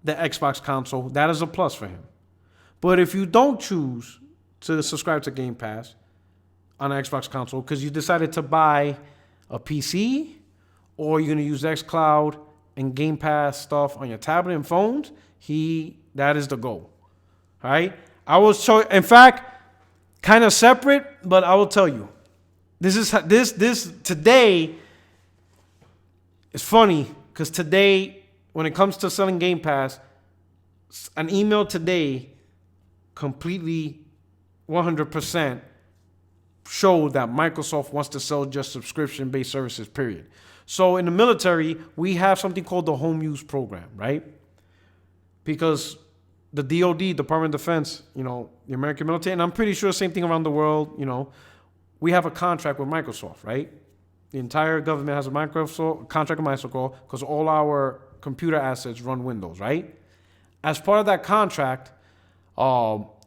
Speaker 1: the Xbox console, that is a plus for him. But if you don't choose to subscribe to Game Pass on an Xbox console because you decided to buy a PC or you're going to use xCloud and Game Pass stuff on your tablet and phones, that is the goal. All right? In fact, kind of separate, but I will tell you. This today is funny because today, when it comes to selling Game Pass, an email today completely 100% showed that Microsoft wants to sell just subscription-based services, period. So in the military, we have something called the home use program, right? Because the DoD, Department of Defense, the American military, and I'm pretty sure the same thing around the world, we have a contract with Microsoft, right? The entire government has a contract with Microsoft because all our computer assets run Windows, right? As part of that contract,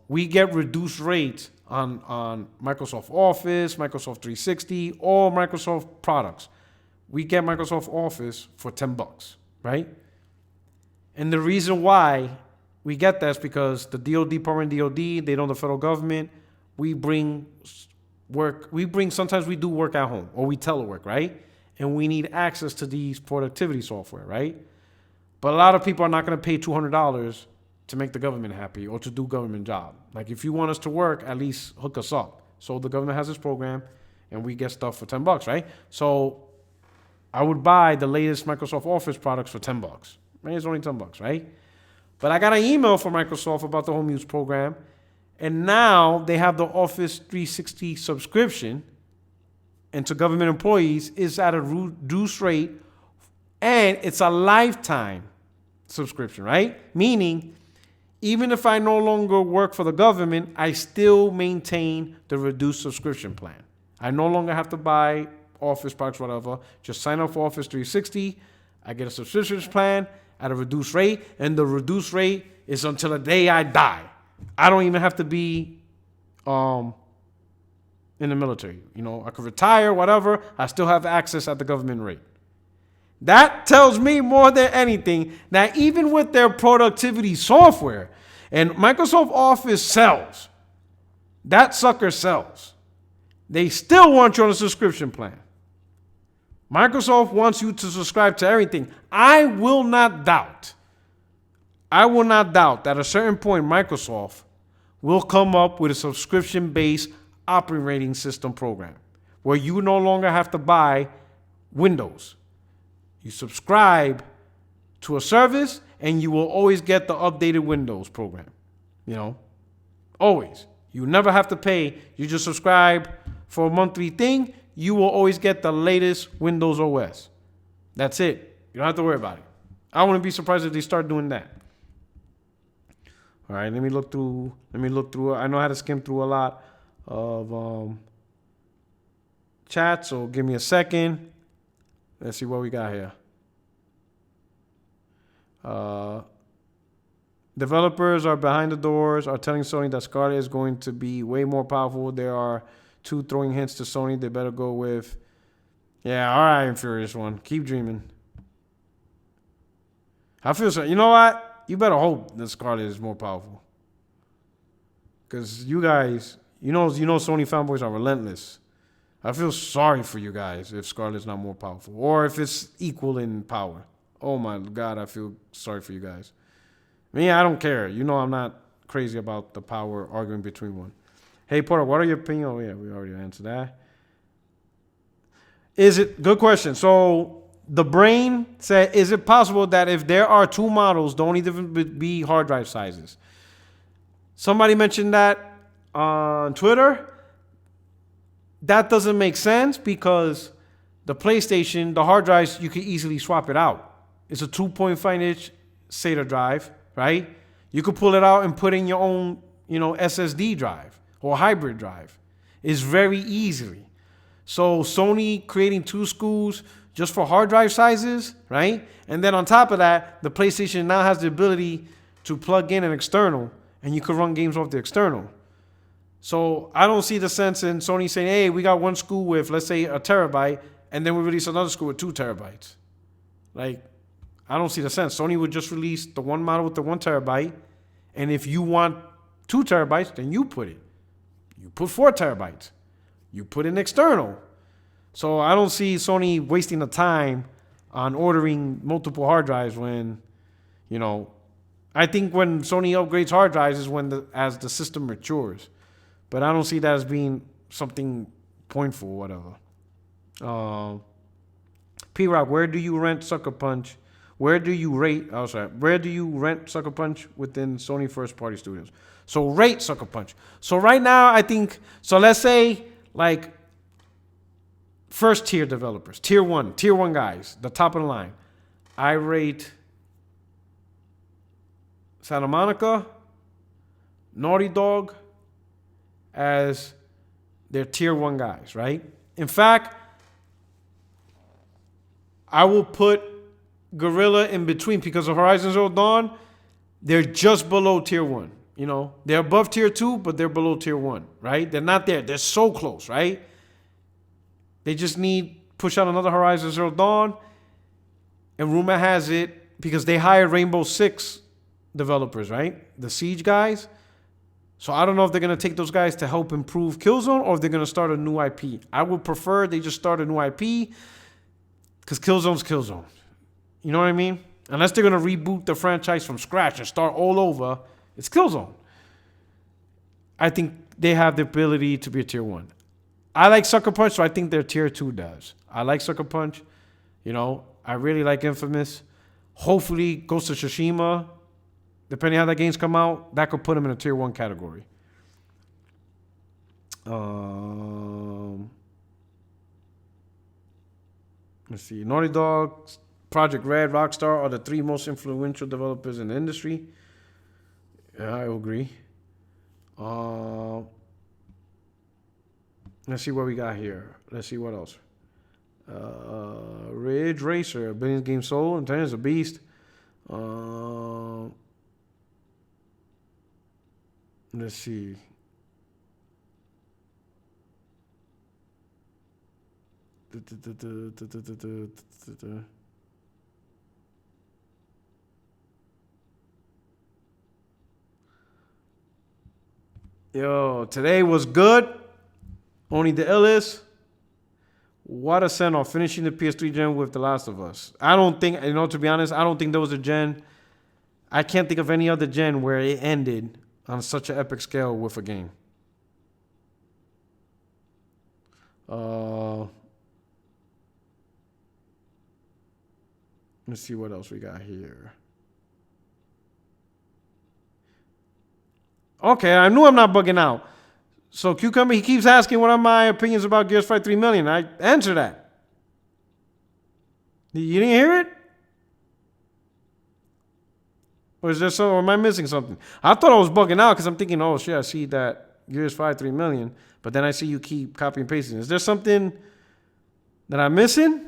Speaker 1: we get reduced rates on Microsoft Office, Microsoft 360, all Microsoft products. We get Microsoft Office for $10, right? And the reason why we get that is because the Department of DoD, they know the federal government. Sometimes we do work at home or we telework, right? And we need access to these productivity software, right? But a lot of people are not going to pay $200 to make the government happy or to do government job. Like if you want us to work, at least hook us up. So the government has this program and we get stuff for $10, right? So I would buy the latest Microsoft Office products for $10. Right? It's only $10, right? But I got an email from Microsoft about the home use program, and now they have the Office 360 subscription, and to government employees is at a reduced rate, and it's a lifetime subscription, right? Meaning, even if I no longer work for the government, I still maintain the reduced subscription plan. I no longer have to buy Office products, whatever. Just sign up for Office 360. I get a subscription plan at a reduced rate, and the reduced rate is until the day I die. I don't even have to be um, in the military. You know, I could retire, whatever. I still have access at the government rate. That tells me more than anything that even with their productivity software, and Microsoft Office sells, that sucker sells, they still want you on a subscription plan. Microsoft wants you to subscribe to everything. I will not doubt that at a certain point, Microsoft will come up with a subscription-based operating system program where you no longer have to buy Windows. You subscribe to a service and you will always get the updated Windows program. You know, always. You never have to pay. You just subscribe for a monthly thing. You will always get the latest Windows OS. That's it. You don't have to worry about it. I wouldn't be surprised if they start doing that. All right, let me look through. I know how to skim through a lot of chat, so give me a second. Let's see what we got here. Developers are behind the doors, are telling Sony that Scarlet is going to be way more powerful. There are two throwing hints to Sony. They better go with, yeah, all right, Infurious One. Keep dreaming. I feel so. You know what? You better hope that Scarlet is more powerful. Because you guys, you know Sony fanboys are relentless. I feel sorry for you guys if Scarlet's not more powerful. Or if it's equal in power. Oh my God, I feel sorry for you guys. Me, I don't care. You know I'm not crazy about the power arguing between one. Hey, Porter, what are your opinions? Oh, yeah, we already answered that. Good question. So the brain said, is it possible that if there are two models, the only difference would be hard drive sizes? Somebody mentioned that on Twitter. That doesn't make sense because the PlayStation, the hard drives, you can easily swap it out. It's a 2.5-inch SATA drive, right? You could pull it out and put in your own, SSD drive or hybrid drive. It's very easily. So Sony creating two SKUs just for hard drive sizes, right? And then on top of that, the PlayStation now has the ability to plug in an external and you can run games off the external. So I don't see the sense in Sony saying, hey, we got one SKU with, let's say, 1 terabyte, and then we release another SKU with 2 terabytes. Like, I don't see the sense. Sony would just release the one model with the 1 terabyte, and if you want 2 terabytes, then you put it. You put 4 terabytes. You put in external. So I don't see Sony wasting the time on ordering multiple hard drives when, I think when Sony upgrades hard drives is as the system matures. But I don't see that as being something pointful or whatever. P-Rock, where do you rent Sucker Punch? Where do you rent Sucker Punch within Sony first-party studios? So rate Sucker Punch. So right now, I think, so let's say like first-tier developers, tier one guys, the top of the line. I rate Santa Monica, Naughty Dog, as their tier one guys, right? In fact, I will put Guerrilla in between because of Horizon Zero Dawn, they're just below tier one. They're above tier 2, but they're below tier 1, right? They're not there. They're so close, right? They just need push out another Horizon Zero Dawn. And rumor has it, because they hired Rainbow Six developers, right? The Siege guys. So I don't know if they're going to take those guys to help improve Killzone or if they're going to start a new IP. I would prefer they just start a new IP because Killzone's Killzone. You know what I mean? Unless they're going to reboot the franchise from scratch and start all over, it's Killzone. I think they have the ability to be a tier 1. I like Sucker Punch, so I think their tier 2 does. I like Sucker Punch. I really like Infamous. Hopefully, Ghost of Tsushima, depending on how that games come out, that could put them in a tier 1 category. Let's see. Naughty Dog, Project Red, Rockstar are the 3 most influential developers in the industry. Yeah, I agree. Let's see what we got here. Let's see what else. Ridge Racer, Billions Game Sold, and is a beast. Let's see. Yo, today was good. Only the illest. What a send off, finishing the PS3 gen with The Last of Us. I don't think, to be honest, I don't think there was a gen. I can't think of any other gen where it ended on such an epic scale with a game. Let's see what else we got here. Okay, I knew I'm not bugging out. So Cucumber, he keeps asking what are my opinions about Gears 5 3 million. I answer that. You didn't hear it? Or is there some, or am I missing something? I thought I was bugging out because I'm thinking, oh shit, I see that Gears 5 3 million, but then I see you keep copying and pasting. Is there something that I'm missing?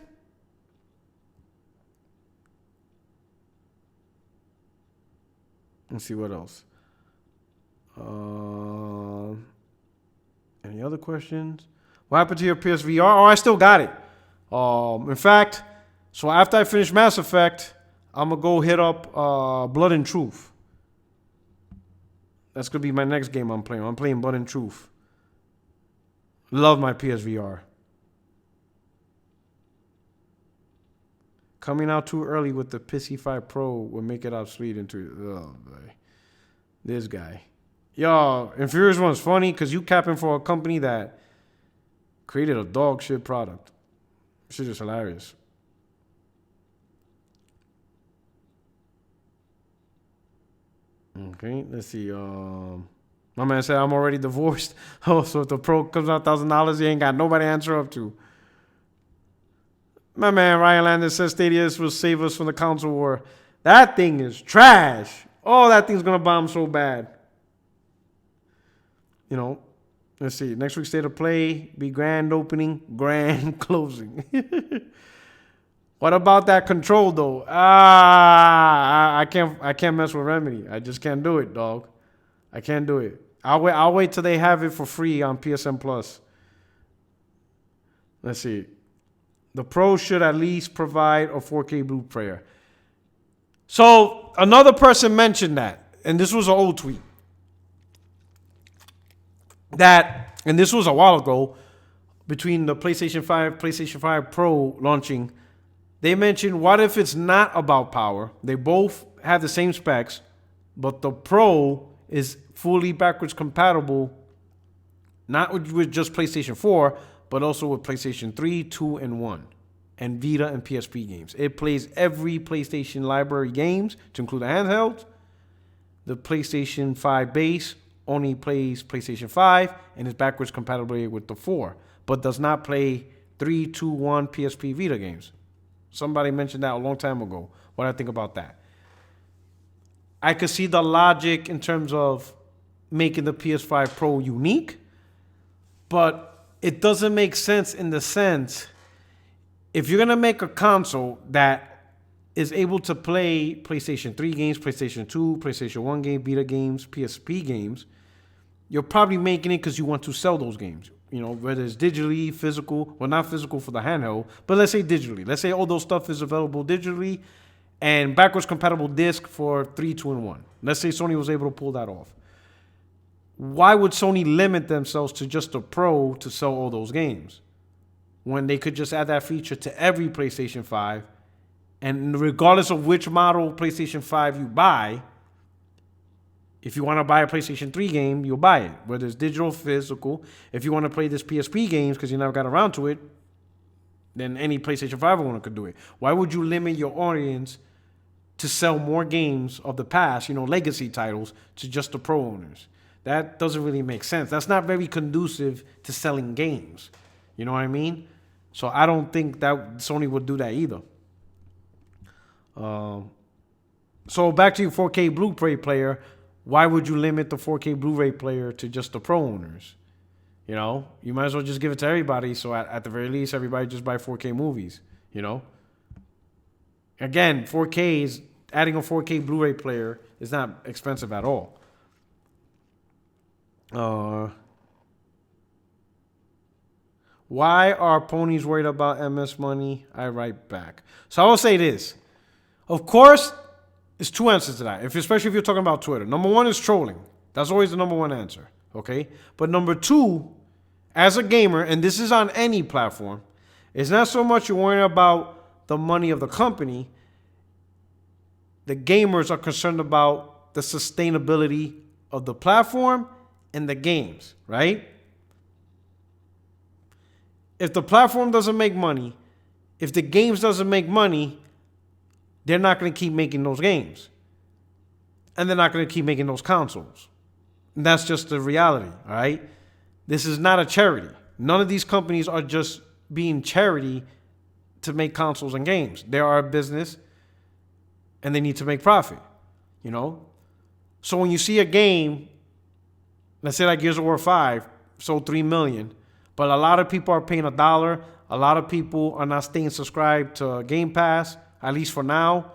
Speaker 1: Let's see what else. Any other questions? What happened to your PSVR? Oh, I still got it. In fact, so after I finish Mass Effect, I'm gonna go hit up Blood and Truth. That's gonna be my next game I'm playing. I'm playing Blood and Truth. Love my PSVR. Coming out too early with the Pissy 5 Pro will make it obsolete into. Oh boy, this guy. Yo, Infurious one's funny because you capping for a company that created a dog shit product. Shit is hilarious. Okay, let's see. My man said I'm already divorced. Oh, so if the Pro comes out $1,000, he ain't got nobody to answer up to. My man Ryan Landis says Stadia will save us from the console war. That thing is trash. Oh, that thing's gonna bomb so bad. Let's see. Next week's State of Play be grand opening, grand closing. What about that control though? I can't mess with Remedy. I just can't do it, dog. I can't do it. I'll wait till they have it for free on PSN Plus. Let's see. The Pro should at least provide a 4K Blue player. So another person mentioned that, and this was an old tweet. And this was a while ago, between the PlayStation 5 Pro launching, they mentioned, what if it's not about power? They both have the same specs, but the Pro is fully backwards compatible, not with just PlayStation 4, but also with PlayStation 3, 2, and 1, and Vita and PSP games. It plays every PlayStation library games, to include the handheld. The PlayStation 5 base only plays PlayStation 5 and is backwards compatible with the 4, but does not play 3, 2, 1 PSP Vita games. Somebody mentioned that a long time ago. What do I think about that? I could see the logic in terms of making the PS5 Pro unique, but it doesn't make sense in the sense, if you're going to make a console that is able to play PlayStation 3 games, PlayStation 2, PlayStation 1 games, Vita games, PSP games, you're probably making it because you want to sell those games. Whether it's digitally, physical, well, not physical for the handheld, but let's say digitally. Let's say all those stuff is available digitally and backwards compatible disc for 3, 2, and 1. Let's say Sony was able to pull that off. Why would Sony limit themselves to just a Pro to sell all those games when they could just add that feature to every PlayStation 5? And regardless of which model PlayStation 5 you buy, if you want to buy a PlayStation 3 game, you'll buy it, whether it's digital or physical. If you want to play this PSP games because you never got around to it, then any PlayStation 5 owner could do it. Why would you limit your audience to sell more games of the past, legacy titles, to just the Pro owners? That doesn't really make sense. That's not very conducive to selling games. You know what I mean? So I don't think that Sony would do that either. So back to your 4K Blu-ray player. Why would you limit the 4K Blu-ray player to just the Pro owners? You might as well just give it to everybody. So at the very least, everybody just buy 4K movies. Again, 4K is adding a 4K Blu-ray player is not expensive at all. Why are ponies worried about MS money? I write back. So I will say this. Of course, there's two answers to that. Especially if you're talking about Twitter. Number one is trolling. That's always the number one answer. Okay? But number two, as a gamer, and this is on any platform, it's not so much you're worrying about the money of the company. The gamers are concerned about the sustainability of the platform and the games, right? If the platform doesn't make money, if the games doesn't make money, they're not going to keep making those games. And they're not going to keep making those consoles. And that's just the reality, all right? This is not a charity. None of these companies are just being charity to make consoles and games. They are a business and they need to make profit, you know? So when you see a game, let's say like Gears of War 5 sold 3 million, but a lot of people are paying $1. A lot of people are not staying subscribed to Game Pass, at least for now.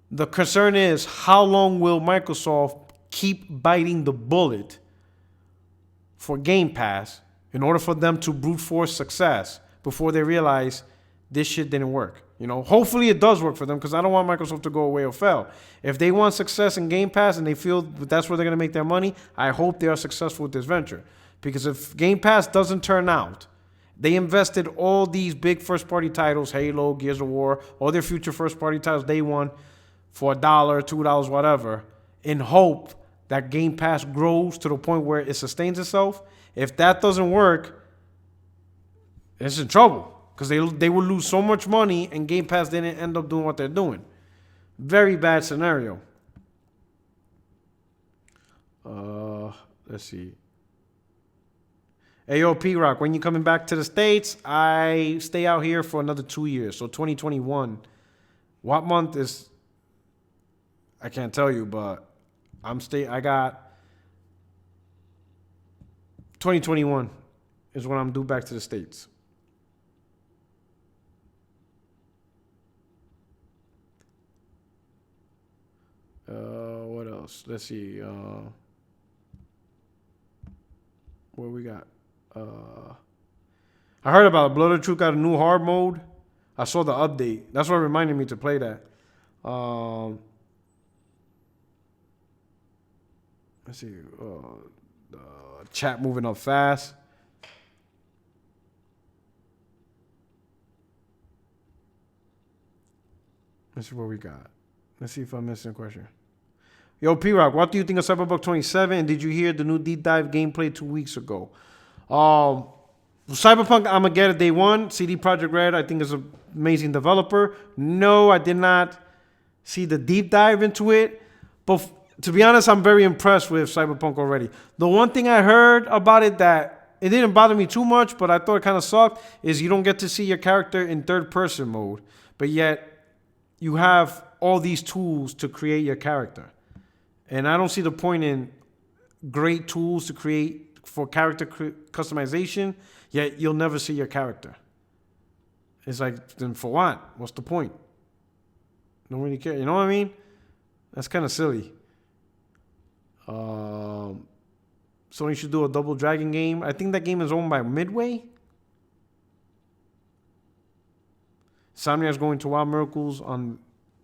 Speaker 1: The concern is, how long will Microsoft keep biting the bullet for Game Pass in order for them to brute force success before they realize this shit didn't work? You know, hopefully it does work for them, because I don't want Microsoft to go away or fail. If they want success in Game Pass and they feel that's where they're going to make their money, I hope they are successful with this venture. Because if Game Pass doesn't turn out, they invested all these big first-party titles, Halo, Gears of War, all their future first-party titles day one for $1, $2, whatever, in hope that Game Pass grows to the point where it sustains itself. If that doesn't work, it's in trouble, because they will lose so much money and Game Pass didn't end up doing what they're doing. Very bad scenario. Let's see. Hey, yo, P-Rock, when you coming back to the States? I stay out here for another 2 years, so 2021. What month is... I can't tell you, but I got 2021 is when I'm due back to the States. What else? Let's see. What we got? I heard about it. Blood of Truth got a new hard mode. I saw the update. That's what reminded me to play that. Let's see. Chat moving up fast. Let's see what we got. Let's see if I'm missing a question. Yo, P-Rock, what do you think of Cyberpunk 27? And did you hear the new deep dive gameplay 2 weeks ago? Cyberpunk, I'm going to get it day one. CD Projekt Red, I think, is an amazing developer. No, I did not see the deep dive into it. But to be honest, I'm very impressed with Cyberpunk already. The one thing I heard about it that it didn't bother me too much, but I thought it kind of sucked, is you don't get to see your character in third-person mode. But yet, you have all these tools to create your character. And I don't see the point in great tools to create for character customization, yet you'll never see your character. It's like, then for what? What's the point? Don't really care. You know what I mean? That's kind of silly. Sony should do a Double Dragon game. I think that game is owned by Midway. Insomniac's going to Wild Miracles on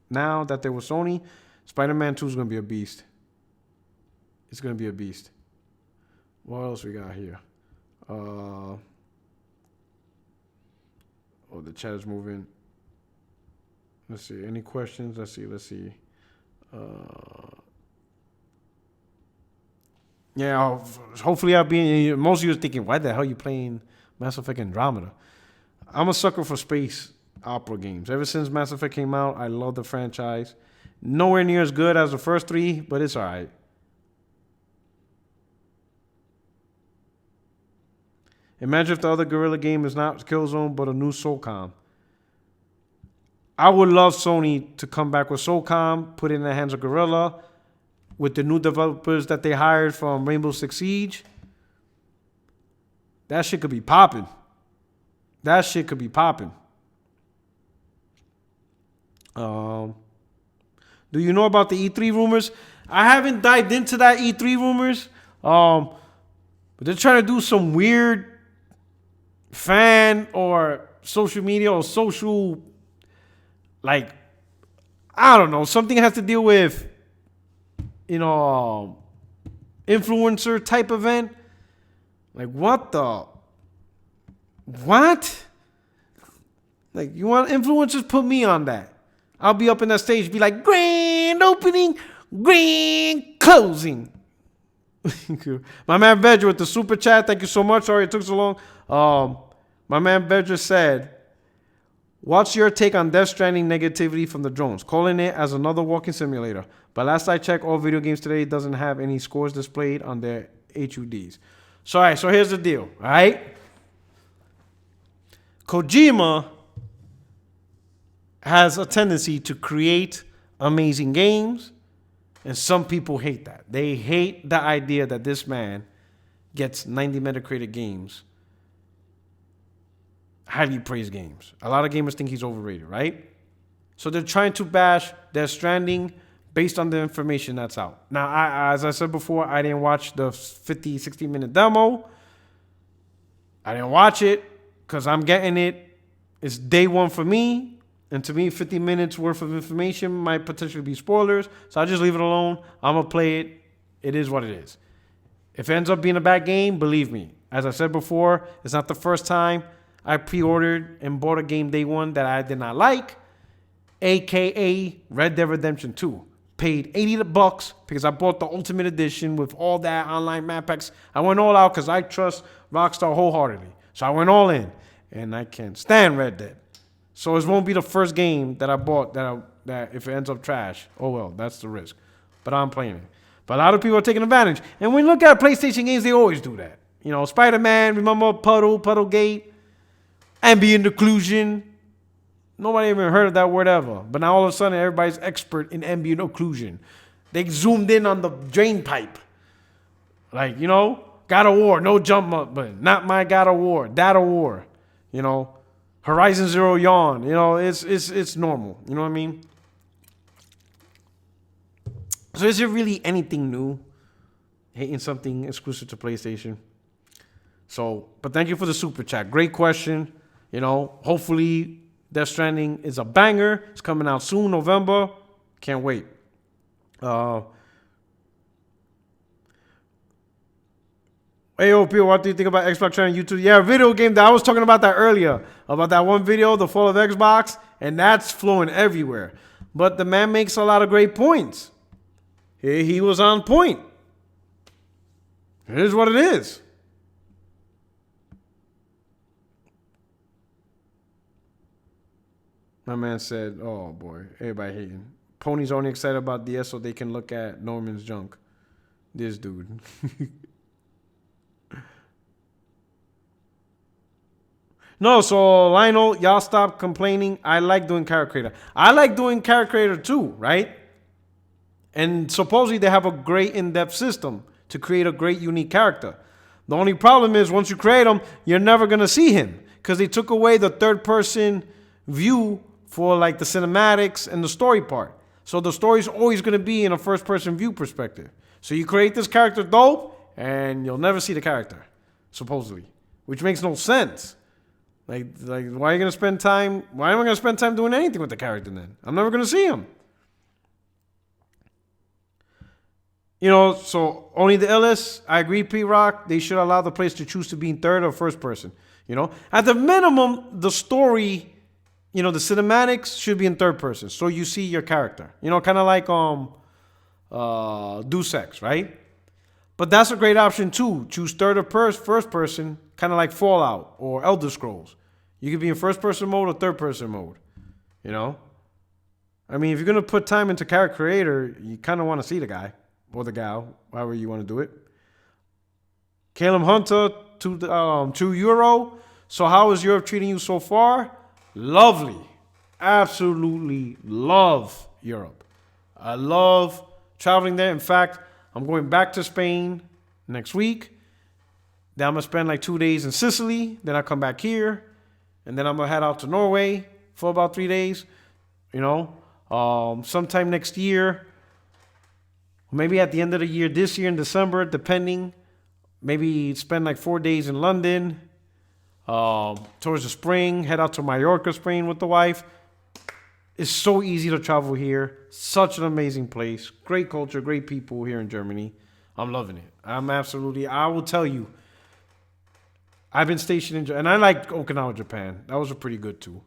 Speaker 1: now that they were Sony. Spider-Man 2 is going to be a beast. It's going to be a beast. What else we got here? Oh, the chat is moving. Let's see. Any questions? Let's see. Yeah, hopefully I'll be... Most of you are thinking, why the hell are you playing Mass Effect Andromeda? I'm a sucker for space opera games. Ever since Mass Effect came out, I love the franchise. Nowhere near as good as the first three, but it's all right. Imagine if the other Guerrilla game is not Killzone, but a new SOCOM. I would love Sony to come back with SOCOM, put it in the hands of Guerrilla, with the new developers that they hired from Rainbow Six Siege. That shit could be popping. Do you know about the E3 rumors? I haven't dived into that E3 rumors. But they're trying to do some weird fan brand or social media or social, like, I don't know, something has to deal with, influencer type event. Like, what? Like, you want influencers? Put me on that. I'll be up in that stage, be like, grand opening, grand closing. My man Vedra with the super chat. Thank you so much. Sorry it took so long. My man Vedra said, what's your take on Death Stranding negativity from the drones? Calling it as another walking simulator. But last I checked, all video games today doesn't have any scores displayed on their HUDs. So, all right, so here's the deal, all right? Kojima has a tendency to create amazing games, and some people hate that. They hate the idea that this man gets 90 Metacritic games, highly praised games. A lot of gamers think he's overrated, right? So they're trying to bash Death Stranding based on the information that's out. Now, as I said before, I didn't watch the 50, 60-minute demo. I didn't watch it because I'm getting it. It's day one for me. And to me, 50 minutes worth of information might potentially be spoilers. So I'll just leave it alone. I'm going to play it. It is what it is. If it ends up being a bad game, believe me. As I said before, it's not the first time I pre-ordered and bought a game day one that I did not like. AKA Red Dead Redemption 2. Paid $80 because I bought the Ultimate Edition with all that online map packs. I went all out because I trust Rockstar wholeheartedly. So I went all in. And I can't stand Red Dead. So it won't be the first game that I bought that if it ends up trash, oh well, that's the risk. But I'm playing it. But a lot of people are taking advantage. And when you look at PlayStation games, they always do that. Spider-Man, remember Puddlegate, ambient occlusion. Nobody even heard of that word ever. But now all of a sudden, everybody's expert in ambient occlusion. They zoomed in on the drain pipe. Like, God of War, no jump up, but not my God of War, Dad of War. Horizon Zero Dawn. It's normal. You know what I mean? So is there really anything new? Hating something exclusive to PlayStation? So, but thank you for the super chat. Great question. Hopefully Death Stranding is a banger. It's coming out soon, November. Can't wait. Hey, Opio, what do you think about Xbox trying YouTube? Yeah, video game. I was talking about that earlier. About that one video, the fall of Xbox. And that's flowing everywhere. But the man makes a lot of great points. He was on point. It is what it is. My man said, oh boy, everybody hating. Pony's only excited about DS so they can look at Norman's junk. This dude. No, so Lionel, y'all stop complaining. I like doing character creator. I like doing character creator too, right? And supposedly they have a great in-depth system to create a great unique character. The only problem is once you create him, you're never going to see him because they took away the third person view for like the cinematics and the story part. So the story's always going to be in a first person view perspective. So you create this character dope and you'll never see the character, supposedly, which makes no sense. Like, why are you going to spend time? Why am I going to spend time doing anything with the character then? I'm never going to see him. So only the illest. I agree, P-Rock. They should allow the players to choose to be in third or first person. At the minimum, the story, the cinematics should be in third person. So you see your character. Kind of like Deus Ex, right? But that's a great option too. Choose third or first person, kind of like Fallout or Elder Scrolls. You could be in first person mode or third person mode. I mean, if you're going to put time into character creator, you kind of want to see the guy or the gal, however you want to do it. Caleb Hunter, to Euro. So how is Europe treating you so far? Lovely. Absolutely love Europe. I love traveling there. In fact, I'm going back to Spain next week. Then I'm going to spend like 2 days in Sicily. Then I come back here. And then I'm going to head out to Norway for about 3 days. Sometime next year. Maybe at the end of the year, this year in December, depending. Maybe spend like 4 days in London. Towards the spring, head out to Mallorca Spain with the wife. It's so easy to travel here. Such an amazing place. Great culture, great people here in Germany. I'm loving it. I will tell you, I've been stationed and I like Okinawa, Japan. That was a pretty good too.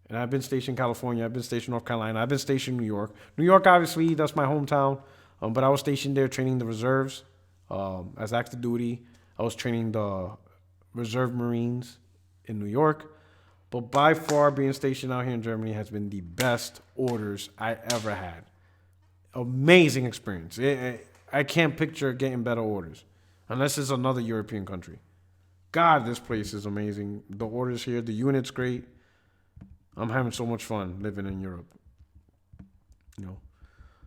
Speaker 1: And I've been stationed in California. I've been stationed in North Carolina. I've been stationed in New York. New York, obviously, that's my hometown. But I was stationed there training the reserves as active duty. I was training the reserve Marines in New York. But by far, being stationed out here in Germany has been the best orders I ever had. Amazing experience. I can't picture getting better orders unless it's another European country. God, this place is amazing. The orders here, the unit's great. I'm having so much fun living in Europe. You know,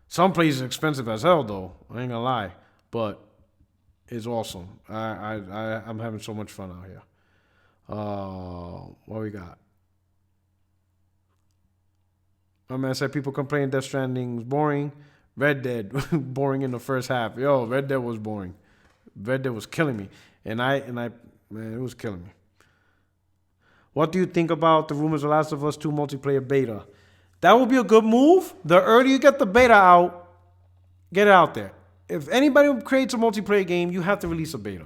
Speaker 1: some places are expensive as hell though. I ain't gonna lie, but it's awesome. I'm having so much fun out here. What we got? My man said people complain Death Stranding is boring. Red Dead boring in the first half. Yo, Red Dead was boring. Red Dead was killing me, and I man, it was killing me. What do you think about the rumors of Last of Us 2 multiplayer beta? That would be a good move. The earlier you get the beta out, get it out there. If anybody creates a multiplayer game, you have to release a beta.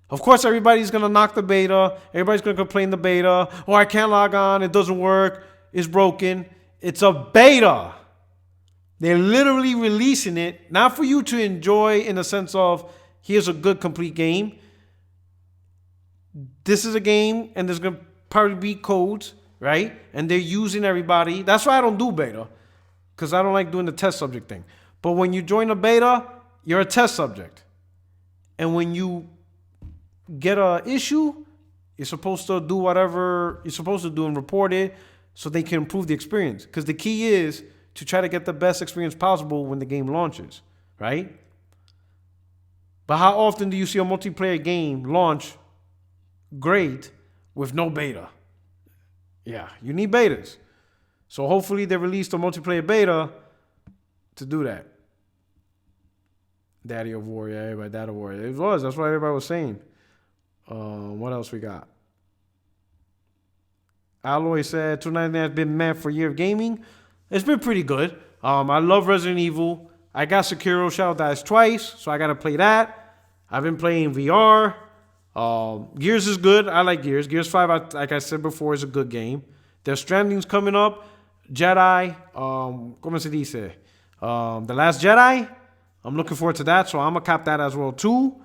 Speaker 1: Of course, everybody's going to knock the beta. Everybody's going to complain the beta. Oh, I can't log on. It doesn't work. It's broken. It's a beta. They're literally releasing it, not for you to enjoy in the sense of, here's a good, complete game. This is a game, and there's going to probably be codes, right? And they're using everybody. That's why I don't do beta, because I don't like doing the test subject thing. But when you join a beta, you're a test subject. And when you get an issue, you're supposed to do whatever you're supposed to do and report it so they can improve the experience. Because the key is to try to get the best experience possible when the game launches, right? But how often do you see a multiplayer game launch great with no beta? Yeah, you need betas. So hopefully they released a multiplayer beta to do that. Daddy of War, yeah, everybody, Daddy of War. It was, that's what everybody was saying. What else we got? Alloy said 299 has been meant for year of gaming. It's been pretty good. I love Resident Evil. I got Sekiro Shadow Dice twice, so I got to play that. I've been playing VR. Gears is good. I like Gears. Gears 5, like I said before, is a good game. Death Stranding's coming up. Jedi, ¿cómo se dice? The Last Jedi. I'm looking forward to that, so I'm going to cop that as well, too.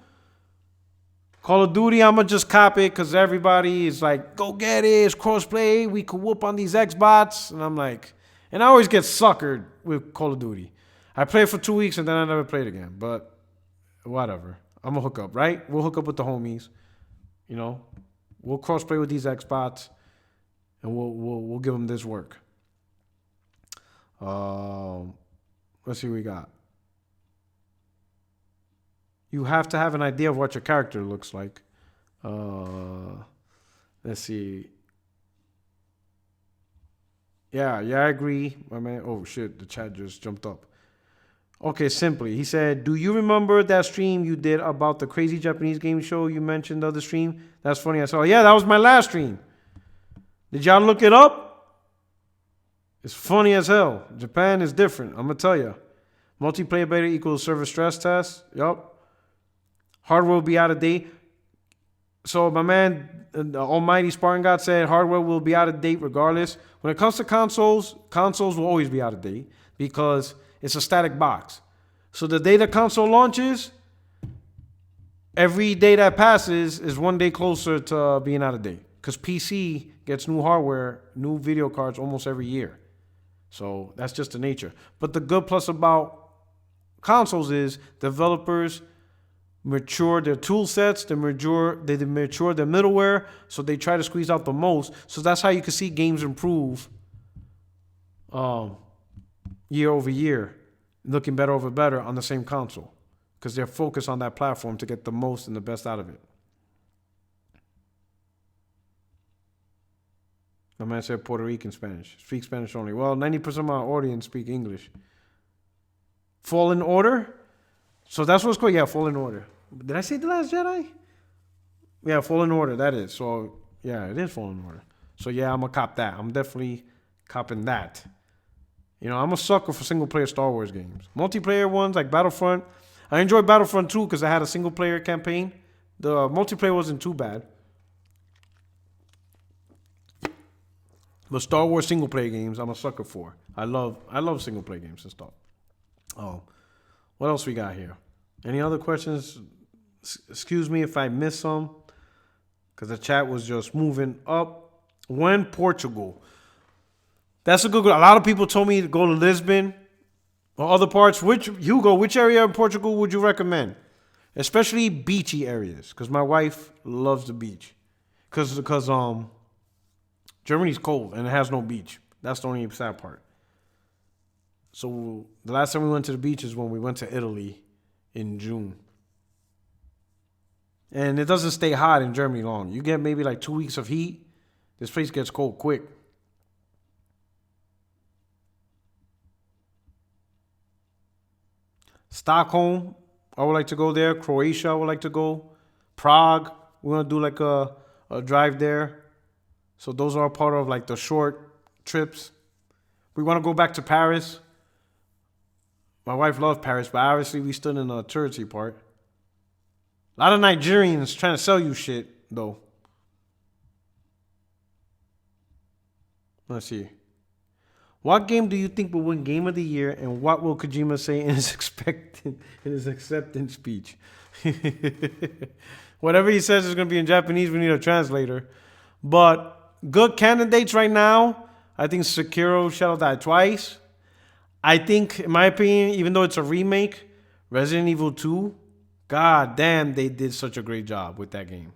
Speaker 1: Call of Duty, I'm going to just cop it because everybody is like, go get it. It's crossplay. We could whoop on these Xbots. And I'm like, and I always get suckered with Call of Duty. I play it for 2 weeks and then I never play it again. But whatever. I'm going to hook up, right? We'll hook up with the homies. You know, we'll crossplay with these Xbots and we'll give them this work. Let's see what we got. You have to have an idea of what your character looks like. Let's see. Yeah, I agree. My man. Oh shit, the chat just jumped up. Okay, simply. He said, do you remember that stream you did about the crazy Japanese game show you mentioned the other stream? That's funny. I saw. Yeah, that was my last stream. Did y'all look it up? It's funny as hell. Japan is different. I'm gonna tell you. Multiplayer beta equals server stress test. Yup. Hardware will be out of date. So my man, the almighty Spartan God said hardware will be out of date regardless. When it comes to consoles will always be out of date because it's a static box. So the day the console launches, every day that passes is one day closer to being out of date. Because PC gets new hardware, new video cards almost every year. So that's just the nature. But the good plus about consoles is developers mature their tool sets, they mature their middleware, so they try to squeeze out the most. So that's how you can see games improve year over year, looking better over better on the same console because they're focused on that platform to get the most and the best out of it. My man said Puerto Rican Spanish. Speak Spanish only. Well, 90% of my audience speak English. Fallen Order? So that's what's called. Yeah, Fallen Order. Did I say The Last Jedi? Yeah, Fallen Order, that is. So Yeah, it is Fallen Order. So yeah, I'm gonna cop that. I'm definitely copping that. You know, I'm a sucker for single player Star Wars games. Multiplayer ones like Battlefront. I enjoyed Battlefront 2 because I had a single player campaign. The multiplayer wasn't too bad. But Star Wars single player games, I'm a sucker for. I love single player games and stuff. Oh, what else we got here? Any other questions? Excuse me if I miss some, because the chat was just moving up. When Portugal? That's a good. A lot of people told me to go to Lisbon or other parts. Which Hugo? Which area in Portugal would you recommend? Especially beachy areas, because my wife loves the beach. Because Germany's cold and it has no beach. That's the only sad part. So the last time we went to the beach is when we went to Italy in June. And it doesn't stay hot in Germany long. You get maybe like 2 weeks of heat. This place gets cold quick. Stockholm, I would like to go there. Croatia, I would like to go. Prague, we're gonna do like a drive there. So those are part of like the short trips. We want to go back to Paris. My wife loved Paris, but obviously we stood in the touristy part. A lot of Nigerians trying to sell you shit, though. Let's see. What game do you think will win Game of the Year, and what will Kojima say in his acceptance speech? Whatever he says is going to be in Japanese. We need a translator. But good candidates right now. I think Sekiro Shadow Die Twice. I think, in my opinion, even though it's a remake, Resident Evil 2, god damn, they did such a great job with that game.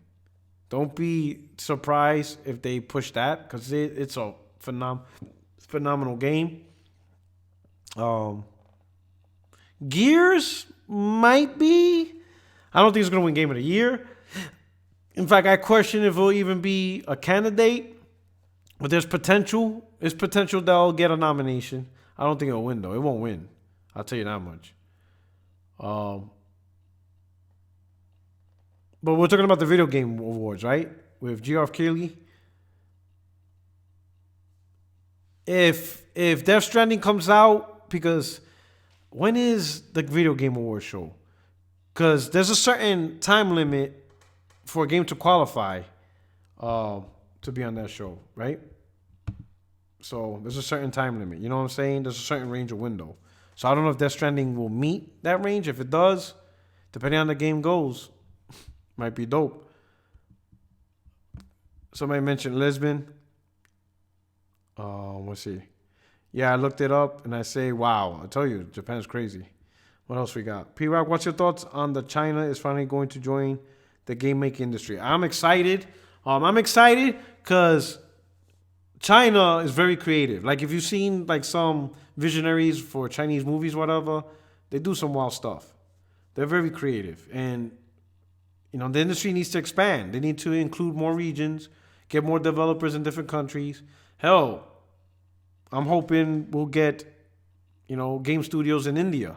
Speaker 1: Don't be surprised if they push that, because it's a phenomenal game. Gears might be. I don't think it's going to win Game of the Year. In fact, I question if it'll even be a candidate. But there's potential. There's potential they'll get a nomination. I don't think it'll win, though. It won't win. I'll tell you that much. But we're talking about the video game awards, right? With Geoff Keighley. If Death Stranding comes out, because when is the video game award show? Because there's a certain time limit for a game to qualify to be on that show, right? So there's a certain time limit. You know what I'm saying? There's a certain range of window. So I don't know if Death Stranding will meet that range. If it does, depending on the game goes, might be dope. Somebody mentioned Lisbon. Let's see. Yeah, I looked it up and I say, wow. I tell you, Japan's crazy. What else we got? P-Rock, what's your thoughts on the China is finally going to join the game making industry? I'm excited. I'm excited because China is very creative. Like if you've seen like some visionaries for Chinese movies, whatever, they do some wild stuff. They're very creative. And, you know, the industry needs to expand. They need to include more regions, get more developers in different countries. Hell, I'm hoping we'll get, you know, game studios in India.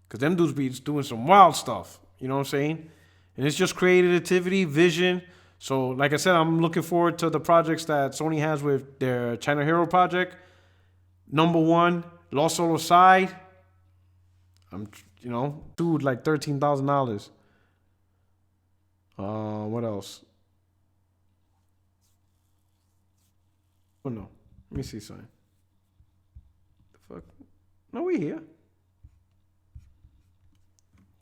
Speaker 1: Because them dudes be doing some wild stuff. You know what I'm saying? And it's just creativity, vision. So, like I said, I'm looking forward to the projects that Sony has with their China Hero project. Number one, Lost Solo Side. Dude, like $13,000. What else? Oh no, let me see something. The fuck? No, we here.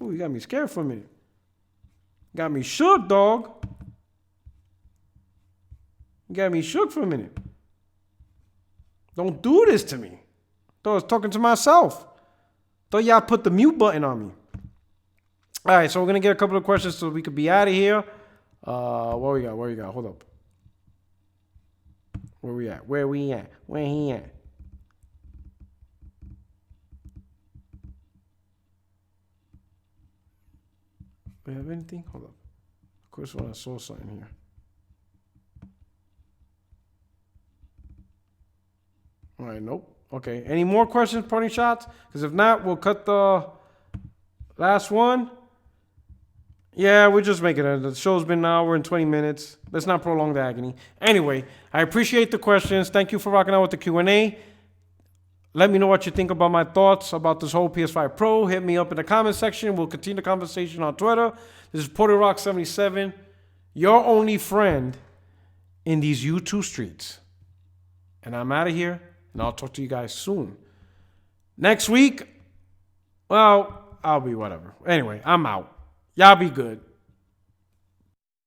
Speaker 1: Oh, you got me scared for a minute. Got me shook, dog. You got me shook for a minute. Don't do this to me. Thought I was talking to myself. Thought y'all put the mute button on me. All right, so we're gonna get a couple of questions so we could be out of here. What we got? Hold up. Where we at? Where he at? We have anything? Hold up. Of course, when I saw something here. All right, nope. Okay. Any more questions, parting shots? Because if not, we'll cut the last one. Yeah, we're just making it. The show's been an hour and 20 minutes. Let's not prolong the agony. Anyway, I appreciate the questions. Thank you for rocking out with the Q&A. Let me know what you think about my thoughts about this whole PS5 Pro. Hit me up in the comment section. We'll continue the conversation on Twitter. This is Puerto Rock 77, your only friend in these YouTube streets. And I'm out of here, and I'll talk to you guys soon. Next week, well, I'll be whatever. Anyway, I'm out. Y'all be good.